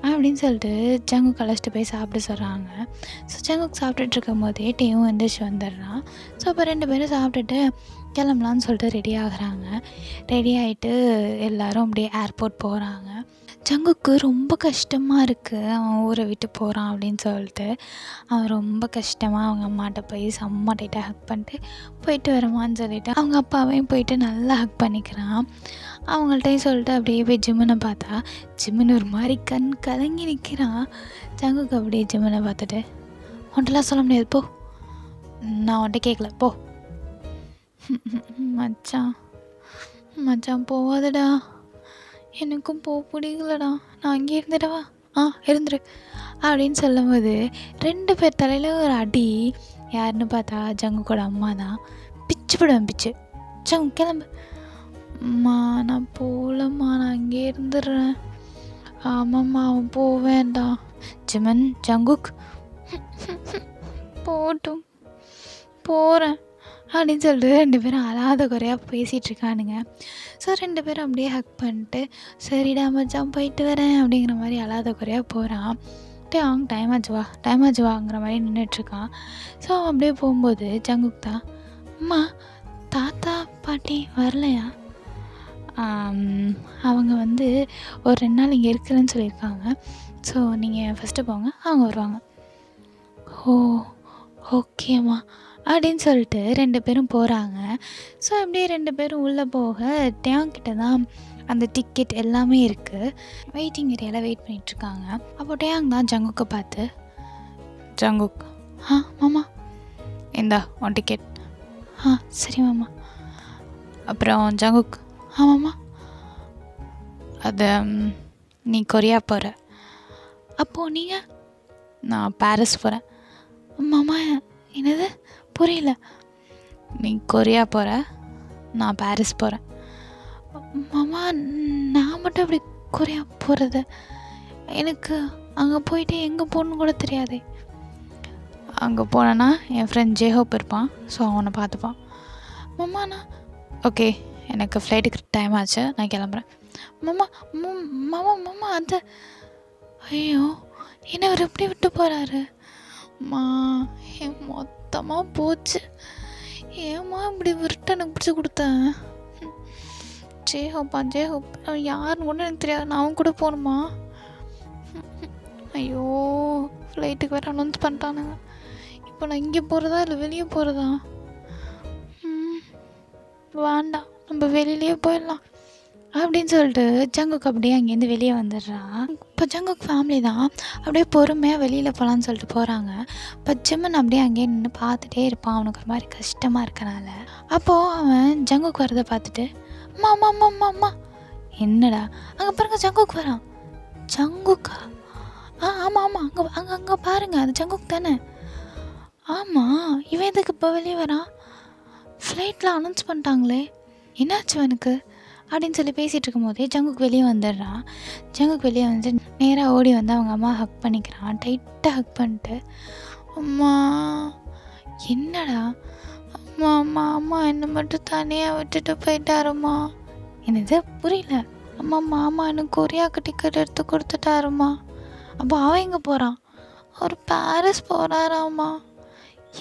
அப்படின்னு சொல்லிட்டு ஜங்குக்கு அழைச்சிட்டு போய் சாப்பிட சொல்கிறாங்க. ஸோ ஜங்குக்கு சாப்பிட்டுட்டு இருக்கும் போதே டேவும் எந்திரிச்சு வந்துடுறான். ஸோ இப்போ 2 பேரும் சாப்பிட்டுட்டு கிளம்பலான்னு சொல்லிட்டு ரெடி ஆகுறாங்க. ரெடி ஆகிட்டு எல்லோரும் அப்படியே ஏர்போர்ட் போகிறாங்க. ஜங்குக்கு ரொம்ப கஷ்டமாக இருக்குது, அவன் ஊரை விட்டு போகிறான் அப்படின்னு சொல்லிட்டு. அவன் ரொம்ப கஷ்டமாக அவங்க அம்மாட்ட போய் செம்ம டைட்டாக ஹக் பண்ணிட்டு போயிட்டு வரமான்னு சொல்லிவிட்டு அவங்க அப்பாவையும் போயிட்டு நல்லா ஹக் பண்ணிக்கிறான். அவங்கள்ட்டையும் சொல்லிட்டு அப்படியே போய் ஜிம்மனை பார்த்தா ஜிம்மன் ஒரு மாதிரி கண் கலங்கி நிற்கிறான். ஜங்குக்கு அப்படியே ஜிம்மனை பார்த்துட்டு, உன்ட்டெல்லாம் சொல்ல முடியாது போ, நான் உன்ட்ட கேட்கல போ. மச்சான் போவாதடா, எனக்கும் பிடிக்கலடா, நான் அங்கே இருந்துடவா, இருந்துரு அப்படின்னு சொல்லும்போது 2 பேர் தலையில் ஒரு அடி. யாருன்னு பார்த்தா ஜங்குக்கோட அம்மா தான். பிச்சு போடுவேன் பிச்சு, ஜங்கு கிளம்பு. அம்மா நான் போகலம்மா, நான் அங்கே இருந்துடுறேன். ஆமாம்மா அவன் போவேன்டான். ஜிமன், ஜங்குக் போட்டும் போகிறேன் அப்படின்னு சொல்லிட்டு 2 பேரும் அழாத குறையாக பேசிகிட்ருக்கானுங்க. ஸோ 2 பேரும் அப்படியே ஹக் பண்ணிட்டு, சரிடா மச்சான் போயிட்டு வரேன் அப்படிங்கிற மாதிரி அழாத குறையாக போகிறான். அவங்க டைம் ஆச்சு வாங்கிற மாதிரி நின்றுட்டுருக்கான். ஸோ அவன் அப்படியே போகும்போது ஜங்குக் தான், அம்மா தாத்தா பாட்டி வரலையா? அவங்க வந்து ஒரு 2 நாள் இங்கே இருக்கிறேன்னு சொல்லியிருக்காங்க. ஸோ நீங்கள் ஃபஸ்ட்டு போங்க, அவங்க வருவாங்க. ஓ ஓகேம்மா அப்படின்னு சொல்லிட்டு 2 பேரும் போகிறாங்க. ஸோ அப்படியே 2 பேரும் உள்ளே போக டேங்கிட்ட தான் அந்த டிக்கெட் எல்லாமே இருக்குது. வெயிட்டிங் ஏரியாவில் வெயிட் பண்ணிகிட்ருக்காங்க. அப்போ டேங் தான் ஜங்குக்கை பார்த்து, ஜங்குக், மாமா இந்தா உன் டிக்கெட். சரி மாமா. அப்புறம் ஜங்குக், மாமா அது நீ கொரியா போகிற. அப்போது நீங்கள்? நான் பாரிஸ் போகிறேன். மாமா என்னது புரியல? நீ கொரியா போகிற, நான் பாரிஸ் போகிறேன். மாமா நான் மட்டும் அப்படி கொரியா போகிறது, எனக்கு அங்கே போயிட்டு எங்கே போகணுன்னு கூட தெரியாதே. அங்கே போனேன்னா என் ஃப்ரெண்ட் ஜேஹோப் இருப்பான், ஸோ அவனை பார்த்துப்பான். மாமா நான் ஓகே, எனக்கு ஃப்ளைட்டுக்கு டைம் ஆச்சு, நான் கிளம்புறேன். மாமா மாமா மாமா அது ஐயோ! என்ன இவரு இப்படி விட்டு போறாரு? அம்மா என் மொத்தமா போச்சு. ஏம்மா இப்படி இவர்ட்ட எனக்கு பிடிச்சி குடுத்தேன்? ஜேஹோப்பா ஜேஹோப். அவன் யாருன்னு கூட எனக்கு தெரியாது. நான் அவன் கூட போகணுமா? ஐயோ! ஃப்ளைட்டுக்கு வேறு அனௌன்ஸ் பண்ணிட்டானுங்க. இப்போ நான் இங்கே போகிறதா இல்லை வெளியே போகிறதா? வேண்டாம், நம்ம வெளியிலேயே போயிடலாம் அப்படின்னு சொல்லிட்டு ஜங்குக்கு அப்படியே அங்கேருந்து வெளியே வந்துடுறான். இப்போ ஜங்குக்கு ஃபேமிலி தான் அப்படியே பொறுமையாக வெளியில் போகலான்னு சொல்லிட்டு போகிறாங்க. இப்போ ஜிம்மன் அப்படியே அங்கேயே நின்று பார்த்துட்டே இருப்பான். அவனுக்கு ஒரு மாதிரி கஷ்டமாக இருக்கனால. அப்போது அவன் ஜங்குக்கு வரதை பார்த்துட்டு அம்மா அம்மா அம்மா அம்மா அம்மா என்னடா அங்கே பாருங்க ஜங்குக்கு வரான். ஜங்குக்கா? ஆமாம் ஆமாம், அங்கே அங்கே அங்கே பாருங்கள், அது ஜங்குக் தானே? ஆமாம், இவன் எதுக்கு இப்போ வெளியே வரான்? ஃப்ளைட்டில் அனௌன்ஸ் பண்ணிட்டாங்களே, என்னாச்சு எனக்கு அப்படின்னு சொல்லி பேசிகிட்டு இருக்கும்போதே ஜங்குக்கு வெளியே வந்துடுறான். ஜங்குக்கு வெளியே வந்து நேராக ஓடி வந்து அவங்க அம்மா ஹக் பண்ணிக்கிறான். டைட்டாக ஹக் பண்ணிட்டு அம்மா என்னடா அம்மா அம்மா அம்மா என்னை மட்டும் தனியாக விட்டுட்டு போயிட்டாருமா. என்னது புரியல? அம்மா மாமா எனக்கு கொரியாவுக்கு டிக்கெட் எடுத்து கொடுத்துட்டாருமா. அப்போ அவன் எங்கே போகிறான்? அவர் பாரிஸ் போகிறாராம்மா.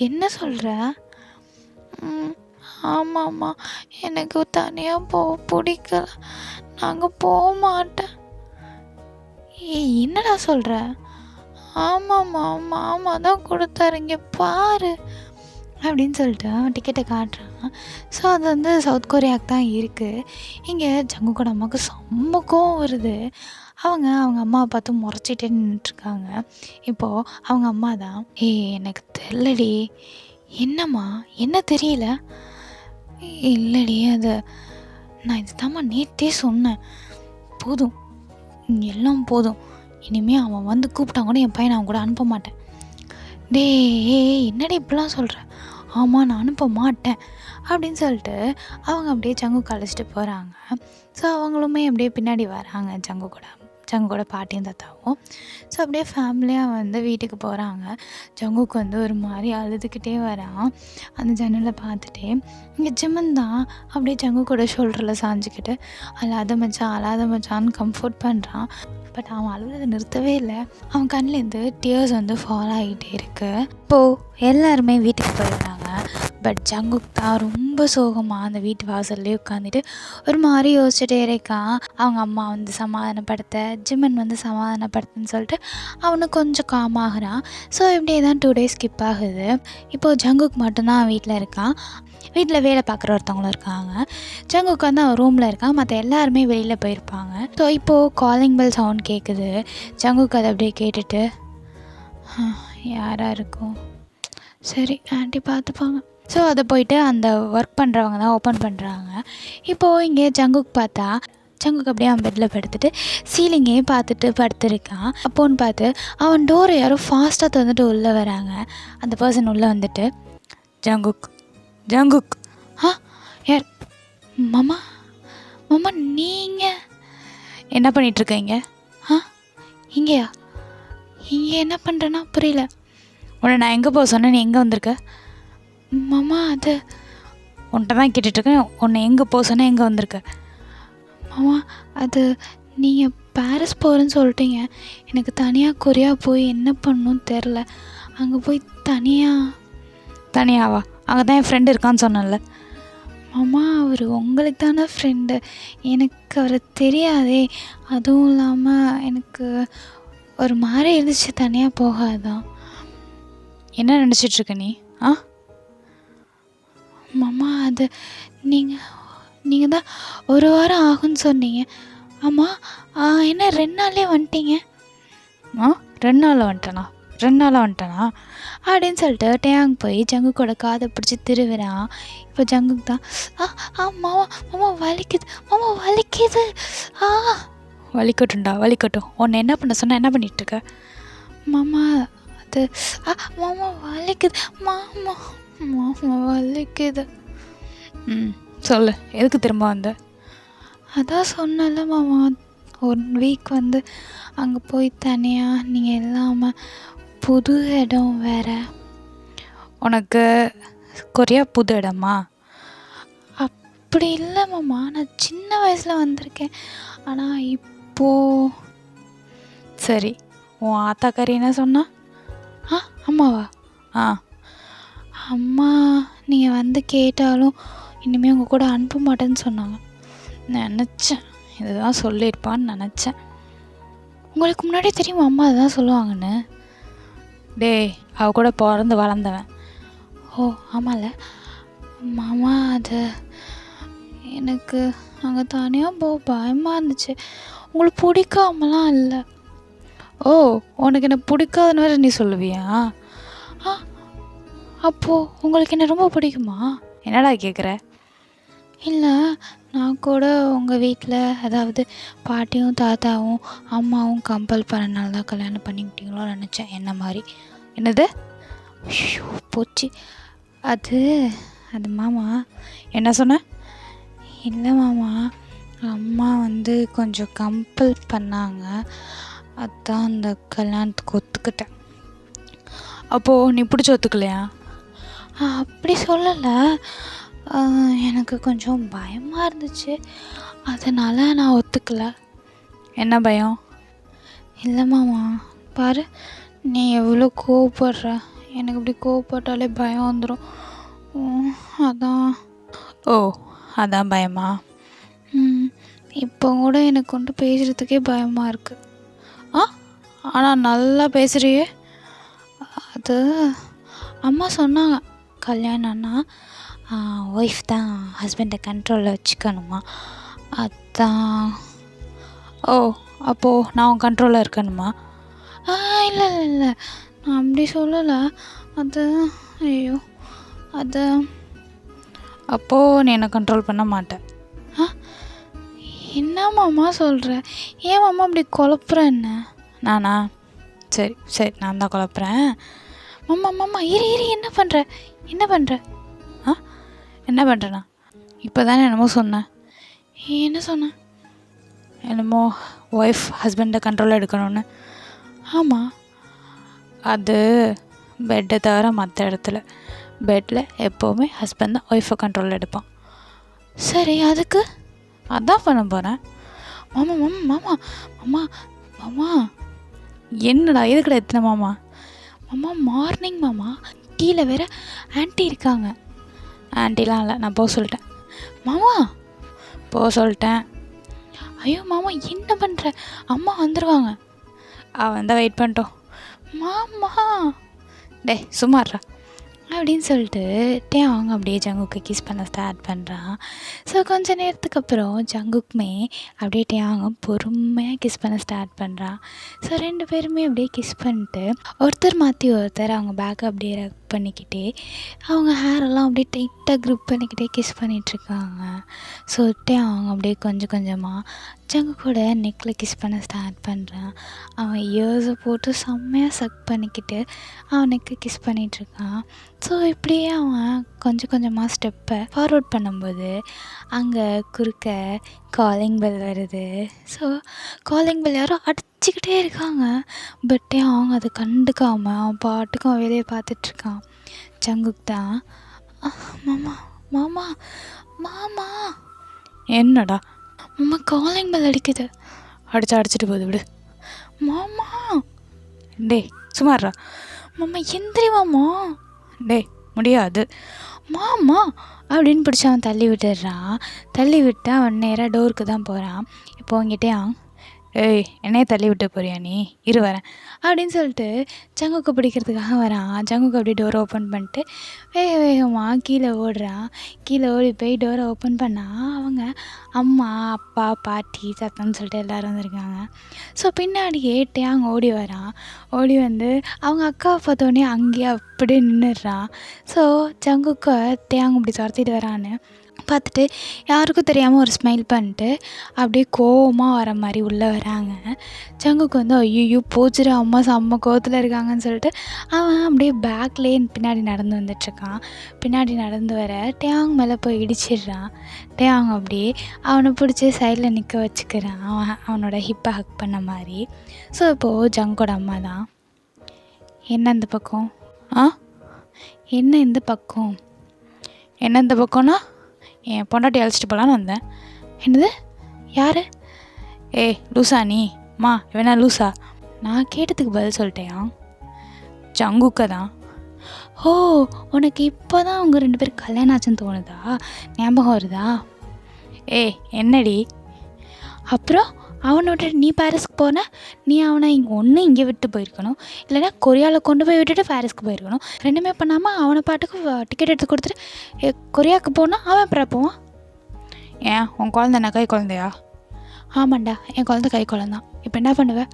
என்ன சொல்கிற? ஆமாம்மா, எனக்கு தனியாக போக பிடிக்கல, நாங்கள் போக மாட்டேன். என்னடா சொல்கிற? ஆமாம்மா, மாமா தான் கொடுத்தாரு, இங்கே பாரு அப்படின்னு சொல்லிட்டு அவன் டிக்கெட்டை காட்டுறான். ஸோ அது வந்து சவுத் கொரியாவுக்கு தான் இருக்குது. இங்கே ஜங்குக்கோட அம்மாவுக்கு செம்ம கோவம் வருது. அவங்க அம்மாவை பார்த்து முறைச்சிட்டே நின்றுட்டுருக்காங்க. இப்போது அவங்க அம்மா தான் எனக்கு தெரியலடி. என்னம்மா, என்ன தெரியல? இல்லடி, அது நான் இது தாம்மா நேற்றே சொன்னேன். போதும், எல்லாம் போதும். இனிமேல் அவன் வந்து கூப்பிட்டாங்க கூட என் பையனை அவன் கூட அனுப்ப மாட்டேன். என்னடி இப்படிலாம் சொல்கிற? ஆமாம், நான் அனுப்ப மாட்டேன் அப்படின்னு சொல்லிட்டு அவங்க அப்படியே ஜங்குக்கு அழைச்சிட்டு போகிறாங்க. ஸோ அவங்களுமே அப்படியே பின்னாடி வராங்க ஜங்குக்கோட பாட்டியும் தாத்தாவும். ஸோ அப்படியே ஃபேமிலியாக வந்து வீட்டுக்கு போகிறாங்க. ஜங்குக்கு வந்து ஒரு மாதிரி அழுதுகிட்டே வரான் அந்த ஜன்னலை பார்த்துட்டே. இங்கே ஜிம்மன் தான் அப்படியே ஜங்குக்கோட ஷோல்டரில் சாஞ்சிக்கிட்டு அழாத மச்சான்னு கம்ஃபர்ட் பண்ணுறான். பட் அவன் அழுவதை நிறுத்தவே இல்லை. அவன் கண்ணிலேருந்து டியர்ஸ் வந்து ஃபாலோ ஆகிட்டே இருக்கு. இப்போது எல்லாருமே வீட்டுக்கு போயிடுறாங்க. பட் ஜங்குக் தான் ரொம்ப சோகமாக அந்த வீட்டு வாசல்லே உட்காந்துட்டு ஒரு மாதிரி யோசிச்சுட்டே இருக்கான். அவங்க அம்மா வந்து சமாதானப்படுத்த, ஜிம்மன் வந்து சமாதானப்படுத்துன்னு சொல்லிட்டு அவனுக்கு கொஞ்சம் காமாகறான். ஸோ இப்படியே தான் 2 days ஸ்கிப் ஆகுது. இப்போது ஜங்குக் மட்டும்தான் வீட்டில் இருக்கான். வீட்டில் வேலை பார்க்குற ஒருத்தவங்களும் இருக்காங்க. ஜங்குக்கு வந்து அவன் ரூமில் இருக்கான். மற்ற எல்லாருமே வெளியில் போயிருப்பாங்க. ஸோ இப்போது காலிங் பெல் சவுண்ட் கேட்குது. ஜங்குக்கு அதை அப்படியே கேட்டுட்டு யாராக இருக்கும், சரி ஆண்டி பார்த்துப்பாங்க. ஸோ அதை போயிட்டு அந்த ஒர்க் பண்ணுறவங்க தான் ஓப்பன் பண்ணுறாங்க. இப்போது இங்கே ஜங்குக்கு பார்த்தா ஜங்குக்கு அப்படியே அவன் பெட்டில் படுத்துட்டு சீலிங்கே பார்த்துட்டு படுத்துருக்கான். அப்போன்னு பார்த்து அவன் டோரை யாரோ ஃபாஸ்ட்டாக திறந்துட்டு உள்ளே வராங்க. அந்த பர்சன் உள்ளே வந்துட்டு ஜங்குக் யார்? மாமா நீங்கள் என்ன பண்ணிகிட்ருக்கீங்க? இங்கேயா? இங்கே என்ன பண்ணுறேன்னா புரியல. உன்னை நான் எங்கே போக சொன்னேன், நீ எங்கே வந்திருக்க? மாமா அது உன்கிட்ட தான் கேட்டுட்ருக்கேன். உன்னை எங்கே போக சொன்னேன், எங்கே வந்திருக்க? மாமா அது நீங்கள் பாரிஸ் போகிறேன்னு சொல்லிட்டீங்க. எனக்கு தனியாக கொரியா போய் என்ன பண்ணணும்னு தெரில. அங்கே போய் தனியாவா? அங்கே தான் என் ஃப்ரெண்டு இருக்கான்னு சொன்னேன்ல. மாமா அவர் உங்களுக்கு தானே ஃப்ரெண்டு, எனக்கு அவரை தெரியாதே. அதுவும் இல்லாமல் எனக்கு ஒரு மாதிரி இருந்துச்சு தனியாக போகாதான். என்ன நினச்சிட்ருக்க நீ? மாமா அது நீங்கள் தான் 1 வாரம் ஆகும்னு சொன்னீங்க. ஆமாம், என்ன 2 நாள்லேயே வந்துட்டீங்க? 2 நாளில் வந்துட்டேனா அப்படின்னு சொல்லிட்டு டேங் போய் ஜங்குக்கோட காதை பிடிச்சி திருவிறான். இப்போ ஜங்குக்கு தான் மாமா வலிக்குது. வலிக்கட்டும். உன்னை என்ன பண்ண சொன்ன, என்ன பண்ணிகிட்ருக்க? மாமா அது மாமா வலிக்குது. சொல்லு, எதுக்கு திரும்ப வந்த? அதான் சொன்னல மாமா, 1 வீக் வந்து அங்கே போய் தனியாக நீங்கள் இல்லாமல், புது இடம் வேறு. உனக்கு கொரியா புது இடமா? அப்படி இல்லை மாமா, நான் சின்ன வயசில் வந்திருக்கேன். ஆனால் இப்போது சரி, உன் ஆத்தாக்காரி என்ன சொன்னா? ஆ அம்மாவா? ஆ அம்மா நீங்கள் வந்து கேட்டாலும் இனிமேல் உங்கள் கூட அனுப்ப மாட்டேன்னு சொன்னாங்க. நினச்சேன் இதுதான் சொல்லியிருப்பான்னு நினச்சேன். உங்களுக்கு முன்னாடியே தெரியும் அம்மா அதுதான் சொல்லுவாங்கன்னு. டேய் அவ கூட பிறந்து வளர்ந்தவன். ஓ ஆமாம்ல மாமா, அது எனக்கு அங்கே தனியாக போக பயமாக இருந்துச்சு. உங்களுக்கு பிடிக்காமலாம் இல்லை. ஓ உனக்கு என்ன பிடிக்காதுன்னு வேறு நீ சொல்லுவியா? ஆ அப்போது உங்களுக்கு என்ன ரொம்ப பிடிக்குமா? என்னடா கேட்குற? இல்லை நான் கூட உங்கள் வீட்டில் அதாவது பாட்டியும் தாத்தாவும் அம்மாவும் கம்பல் பண்ணனால தான் கல்யாணம் பண்ணிக்கிட்டீங்களோ நினச்சேன். என்ன மாதிரி. என்னது? ஐயோ போச்சு. அது அது மாமா. என்ன சொன்ன? இல்லை மாமா, அம்மா வந்து கொஞ்சம் கம்பல் பண்ணாங்க, அதான் அந்த கல்யாணத்துக்கு ஒத்துக்கிட்டேன். அப்போது நீ பிடிச்சி ஒத்துக்கலையா? அப்படி சொல்லலை, எனக்கு கொஞ்சம் பயமாக இருந்துச்சு, அதனால் நான் ஒத்துக்கலை. என்ன பயம்? இல்லை மாமா, பாரு நீ எவ்வளோ கோவப்படுற. எனக்கு இப்படி கோவப்பட்டாலே பயம் வந்துடும். அதான். ஓ அதான் பயமா? இப்போ கூட எனக்கு கொண்டு பேசுகிறதுக்கே பயமாக இருக்குது. ஆனால் நல்லா பேசுகிறியே. அது அம்மா சொன்னாங்க, கல்யாணம்னா ஒய்ஃப் தான் ஹஸ்பண்டை கண்ட்ரோலில் வச்சுக்கணுமா, அதான். ஓ அப்போது நான் உன் கண்ட்ரோலில் இருக்கணுமா? இல்லை இல்லை இல்லை நான் அப்படி சொல்லலை. அது ஐயோ அது அப்போது நீ என்னை கண்ட்ரோல் பண்ண மாட்டேன். என்ன மாமா சொல்கிற? ஏன் மாமா அப்படி குழப்புற? என்ன நானா? சரி சரி நான் தான் குழப்புறேன். மாமா மாமா இரு இரு, என்ன பண்ணுற? என்ன பண்ணுற? என்ன பண்ணுறேண்ணா? இப்போ தானே என்னமோ சொன்னேன். என்ன சொன்னேன்? என்னமோ ஒய்ஃப் ஹஸ்பண்டை கண்ட்ரோல் எடுக்கணும்னு. ஆமாம், அது பெட்டை தவிர மற்ற இடத்துல. பெட்டில் எப்போவுமே ஹஸ்பண்ட் தான் ஒய்ஃபை கண்ட்ரோல் எடுப்பான். சரி அதுக்கு அதான் பண்ண போகிறேன். மாமா மாமா மாமா மாமா மாமா என்னடா எதுக்கடா எத்தனை மாமா? மாமா மார்னிங் மாமா, கீழே வேற ஆன்ட்டி இருக்காங்க. ஆன்ட்டிலாம் இல்லை, நான் போக சொல்லிட்டேன். மாமா போக சொல்லிட்டேன். ஐயோ மாமா என்ன பண்ணுற? அம்மா வந்துடுவாங்க. அவன் தான் வெயிட் பண்ணிட்டோம். மாமா டே சும்மாறா அப்படின்னு சொல்லிட்டு அவங்க அப்படியே ஜங்குக்கு கிஸ் பண்ண ஸ்டார்ட் பண்ணுறான். ஸோ கொஞ்சம் நேரத்துக்கு அப்புறம் ஜங்குக்குமே அப்படியே அவங்க பொறுமையாக கிஸ் பண்ண ஸ்டார்ட் பண்ணுறான். ஸோ 2 பேருமே அப்படியே கிஸ் பண்ணிட்டு ஒருத்தர் மாற்றி ஒருத்தர் அவங்க பேக்கை அப்படியே ரக் பண்ணிக்கிட்டே அவங்க ஹேரெல்லாம் அப்படியே டைட்டாக க்ரிப் பண்ணிக்கிட்டே கிஸ் பண்ணிகிட்ருக்காங்க. ஸோ அவங்க அப்படியே கொஞ்சம் கொஞ்சமாக ஜங்கு கூட நெக்கில் கிஸ் பண்ண ஸ்டார்ட் பண்ணுறான். அவன் இயர்ஸை போட்டு செம்மையாக சக் பண்ணிக்கிட்டு அவனுக்கு கிஸ் பண்ணிகிட்ருக்கான். ஸோ இப்படியே அவன் கொஞ்சம் கொஞ்சமாக ஸ்டெப்பை ஃபார்வர்ட் பண்ணும்போது அங்கே குறுக்க காலிங் பெல் வருது. ஸோ காலிங் பெல் யாரோ அடிச்சுக்கிட்டே இருக்காங்க. பட் அவங்க அதை கண்டுக்காமல் அவன் பாட்டுக்கு அவன் வேலையை பார்த்துட்ருக்கான். ஜங்குக் தான், மாமா மாமா மாமா. என்னடா? மாமா காலிங் பெல் அடிக்குது. அடிச்சுட்டு போகுது, விடு. மாமா டே சுமாரா. மாமா எந்திரி மாமா. டே முடியாது மாமா அப்படின்னு பிடிச்சி அவன் தள்ளி விட்டுடுறான். தள்ளி விட்டு அவன் நேராக டோருக்கு தான் போகிறான். இப்போ அவங்ககிட்டே ஏய் என்னையே தள்ளி விட்டு போறியா நீ, இரு வரேன் அப்படின்னு சொல்லிட்டு ஜங்குக்கு பிடிக்கிறதுக்காக வரான். ஜங்குக்கு அப்படியே டோரை ஓப்பன் பண்ணிட்டு வேகமாக கீழே ஓடுறான். கீழே ஓடி போய் டோரை ஓப்பன் பண்ணால் அவங்க அம்மா அப்பா பாட்டி சத்தம்னு சொல்லிட்டு எல்லோரும் வந்திருக்காங்க. ஸோ பின்னாடியே அவங்க ஓடி வரான். ஓடி வந்து அவங்க அக்காவை பார்த்தோன்னே அங்கேயே அப்படியே நின்றுடுறான். ஸோ ஜங்குக்கு அவங்க இப்படி துரத்திட்டு வரான்னு பார்த்துட்டு யாருக்கும் தெரியாமல் ஒரு ஸ்மைல் பண்ணிட்டு அப்படியே கோவமாக வர மாதிரி உள்ளே வராங்க. ஜங்குக்கு வந்து ஐயோ போச்சுரு அம்மா செம்ம கோவத்தில் இருக்காங்கன்னு சொல்லிட்டு அவன் அப்படியே பேக்லேயே பின்னாடி நடந்து வந்துட்டுருக்கான். பின்னாடி நடந்து வர டேங் மேலே போய் இடிச்சிடுறான். டேங் அப்படியே அவனை பிடிச்சி சைடில் நிற்க வச்சுக்கிறான், அவனோட ஹிப்பை ஹக் பண்ண மாதிரி. ஸோ இப்போது ஜங்கோட அம்மா தான், என்ன இந்த பக்கம்? என்ன இந்த பக்கம்? என்ன இந்த பக்கம்னா என் பொண்டாட்டி அழைச்சிட்டு போகலான்னு வந்தேன். என்னது? யார்? லூசா நீ? மா இவனா லூசா? நான் கேட்டதுக்கு பதில் சொல்லிட்டேயா? ஜங்குக்கை தான். ஓ, உனக்கு இப்போ தான் அவங்க 2 பேரும் கல்யாணம் ஆச்சுன்னு தோணுதா? ஞாபகம் வருதா? ஏய் என்னடி? அப்புறம் அவனை விட்டுட்டு நீ பாரிஸ்க்கு போன, நீ அவனை இங்கே விட்டு போயிருக்கணும், இல்லைன்னா கொரியாவில் கொண்டு போய் விட்டுட்டு பாரிஸ்க்கு போயிருக்கணும். 2மே பண்ணாமல் அவனை பாட்டுக்கு டிக்கெட் எடுத்து கொடுத்துட்டு கொரியாவுக்கு போனால் அவன் அப்புறம் போவான். ஏன் உன் குழந்தை என்ன கை குழந்தையா? ஆமாண்டா, என் குழந்தை கை குழந்தான். இப்போ என்ன பண்ணுவேன்?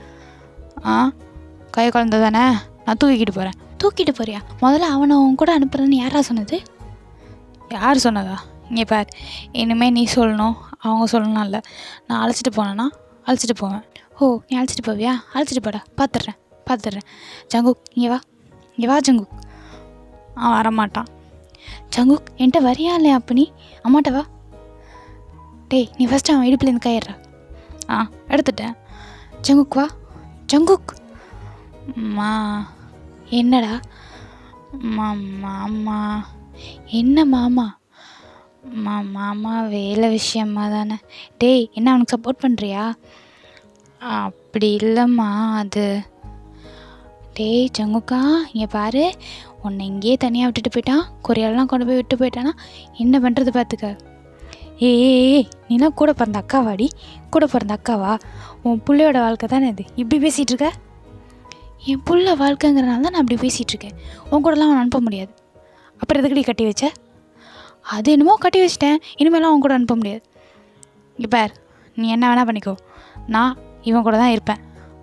கை குழந்தை தானே, நான் தூக்கிட்டு போகிறேன். தூக்கிட்டு போறியா? முதல்ல அவனை உன் கூட அனுப்புறேன்னு யாரா சொன்னது? யார் சொன்னதா? இங்கே பார், இனிமேல் நீ சொல்லணும் அவங்க சொல்லணும் இல்லை. நான் அழைச்சிட்டு போனேன்னா அழைச்சிட்டு போவேன். ஓ, நீ அழைச்சிட்டு போவியா? அழைச்சிட்டு போடா, பார்த்துட்றேன். ஜங்குக் இங்கே வா ஜங்குக். வரமாட்டான். ஜங்குக் என்கிட்ட வரியா இல்லையா? அப்போ நீ அம்மாட்ட வா. டேய், நீ ஃபஸ்ட்டு அவன் இடுப்புலேருந்து கயிறா. எடுத்துட்டேன். ஜங்குக் வா. ஜங்குக். அம்மா. என்னடா? மாமா. என்ன மாமா? மாமா வேலை விஷயமா தானே. டேய், என்ன அவனுக்கு சப்போர்ட் பண்ணுறியா? அப்படி இல்லைம்மா, அது. டேய் ஜங்குக்கா, இங்கே பாரு, உன்னை இங்கேயே தனியாக விட்டுட்டு போயிட்டான், கொரியாலாம் கொண்டு போய் விட்டு போயிட்டானா என்ன பண்ணுறது பார்த்துக்க. ஏய், நீலாம் கூட பிறந்த அக்காவாடி? கூட பிறந்த அக்காவா? உன் பிள்ளையோட வாழ்க்கை தானே இது, இப்படி பேசிகிட்டு இருக்க? என் புள்ள வாழ்க்கைங்கிறனால தான் நான் அப்படி பேசிகிட்ருக்கேன். உன் கூடலாம் அவன் அனுப்ப முடியாது. அப்புறம் எதுக்கடி கட்டி வச்ச? அது என்னமோ கட்டி வச்சிட்டேன், இனிமேலாம் அவன் கூட அனுப்ப முடியாது. இங்கே பார், நீ என்ன வேணால் பண்ணிக்கோ, நான் இவன் கூட தான் இருப்பேன்,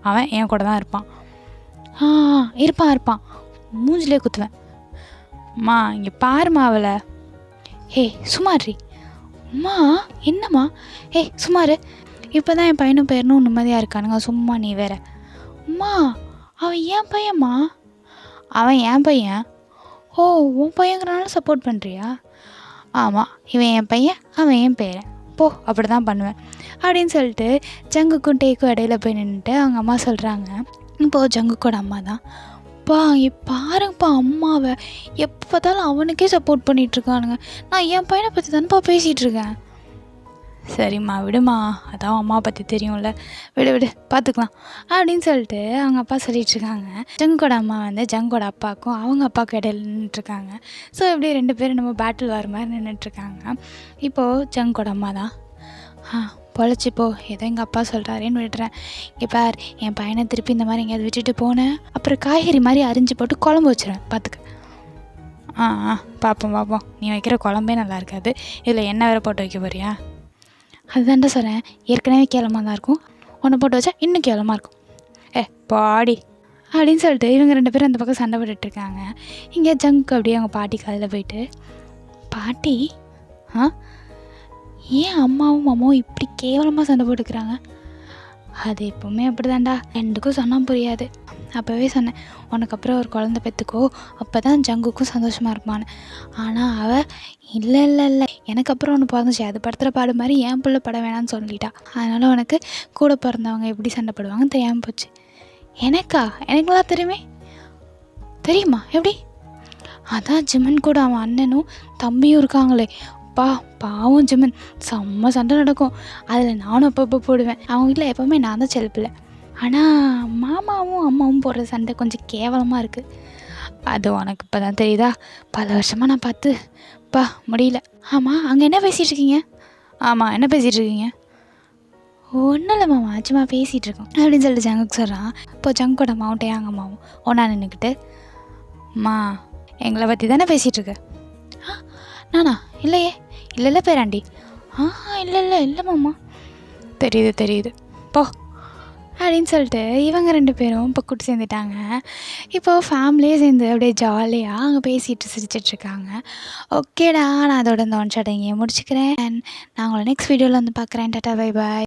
அவன் என் கூட தான் இருப்பான். இருப்பான், மூஞ்சிலே குத்துவேன். அம்மா இங்கே பாருமா அவளை. சுமாரி. அம்மா என்னம்மா? சுமார். இப்போ தான் என் பையனும் பேரனும் நிம்மதியாக இருக்கானுங்க, சும்மா நீ வேற. அம்மா அவன் என் பையன்மா. அவன் என் பையன். ஓ, உன் பையங்கிறனால சப்போர்ட் பண்ணுறியா? ஆமாம், இவன் என் பையன், அவன் என் பேரன், போ, அப்படி தான் பண்ணுவேன் அப்படின்னு சொல்லிட்டு ஜங்குக்கும் டேக்கும் இடையில போய் நின்றுட்டு அவங்க அம்மா சொல்கிறாங்க. இப்போது ஜங்குக்கோட அம்மா தான், பாருங்கப்பா அம்மாவை எப்போ பார்த்தாலும் அவனுக்கே சப்போர்ட் பண்ணிகிட்ருக்கானுங்க, நான் என் பையனை பற்றி தானேப்பா பேசிகிட்ருக்கேன். சரிம்மா விடுமா, அதான் அம்மாவை பற்றி தெரியும்ல, விடு பார்த்துக்கலாம் அப்படின்னு சொல்லிட்டு அவங்க அப்பா சொல்லிகிட்ருக்காங்க. ஜங்குக்கோட அம்மா வந்து ஜங்கோட அப்பாவுக்கும் அவங்க அப்பாவுக்கும் இடையில நின்றுட்டுருக்காங்க. ஸோ இப்படி 2 பேரும் நம்ம பேட்டில் வர மாதிரி நின்றுட்டுருக்காங்க. இப்போது ஜங்கோட அம்மா தான், பொழைச்சிப்போ, ஏதோ எங்கள் அப்பா சொல்கிறாரேன்னு விடுறேன். இங்கே பார், என் பையனை திருப்பி இந்த மாதிரி எங்கேயாவது விட்டுட்டு போனேன், அப்புறம் காய்கறி மாதிரி அரிஞ்சு போட்டு குழம்பு வச்சுருவேன், பார்த்துக்க. பார்ப்போம், நீ வைக்கிற குழம்பே நல்லா இருக்காது, இதில் எண்ணெய் வேறு போட்டு வைக்க போறியா? அதுதான்டா சொல்கிறேன், ஏற்கனவே கேவலமாக தான் இருக்கும், ஒன்று போட்டு வச்சா இன்னும் கேவலமாக இருக்கும். பாடி அப்படின்னு சொல்லிட்டு இவங்க 2 பேரும் அந்த பக்கம் சண்டை போட்டுட்ருக்காங்க. இங்கே ஜங்க் அப்படியே அவங்க பாட்டி காலையில் போயிட்டு, பாட்டி ஏன் அம்மாவும் அம்மாவும் இப்படி கேவலமாக சண்டை போட்டுக்கிறாங்க? அது எப்போவுமே அப்படி தான்டா, 2க்கும் சொன்னால் புரியாது. அப்போவே சொன்னேன், உனக்கு அப்புறம் ஒரு குழந்தை பெற்றுக்கோ, அப்போ தான் ஜங்குக்கும் சந்தோஷமாக இருப்பான்னு. ஆனால் அவள் இல்லை எனக்கு அப்புறம் ஒன்று பிறந்துச்சு, அது படுத்துகிற பாடு மாதிரி என் பிள்ளை பட வேணான்னு சொல்லிட்டா. அதனால் உனக்கு கூட பிறந்தவங்க எப்படி சண்டை போடுவாங்கன்னு தெரியாமல் போச்சு. எனக்குலாம் தெரியுமா? எப்படி? அதான் ஜிமன் கூட அவன் அண்ணனும் தம்பியும் இருக்காங்களே, பாவம் ஜிமன், செம்ம சண்டை நடக்கும். அதில் நானும் அப்பப்போ போடுவேன். அவங்க வீட்டில் எப்போவுமே நான் தான் செல்பில்லை. ஆனால் மாமாவும் அம்மாவும் போடுற சண்டை கொஞ்சம் கேவலமாக இருக்குது. அது உனக்கு இப்போ தான் தெரியுதா? பல வருஷமாக நான் பார்த்து முடியல. ஆமாம், அங்கே என்ன பேசிகிட்டு இருக்கீங்க? ஆமாம், என்ன பேசிகிட்டு இருக்கீங்க? ஒன்றும் இல்லை மாமா, சும்மா பேசிகிட்டு இருக்கோம் அப்படின்னு சொல்லிட்டு ஜங்குக்கு சொல்கிறான். இப்போ ஜங்கோட அம்மாவும் எங்கள் அம்மாவும் ஒன்றா நின்றுக்கிட்டு, அம்மா எங்களை பற்றி தானே பேசிகிட்ருக்க? நானா? இல்லையே. இல்லை பேராண்டி. இல்லை மாமா. தெரியுது போ அப்படின்னு சொல்லிட்டு இவங்க 2 பேரும் இப்போ கூட்டு சேர்ந்துட்டாங்க. இப்போது ஃபேமிலியே சேர்ந்து அப்படியே ஜாலியாக அங்கே பேசிகிட்டு சிரிச்சிட்ருக்காங்க. ஓகேடா, நான் அதோட இந்த ஒன் ஷாட் இங்கே முடிச்சுக்கிறேன். நான் உங்களை நெக்ஸ்ட் வீடியோவில் வந்து பார்க்குறேன். Tata, bye bye.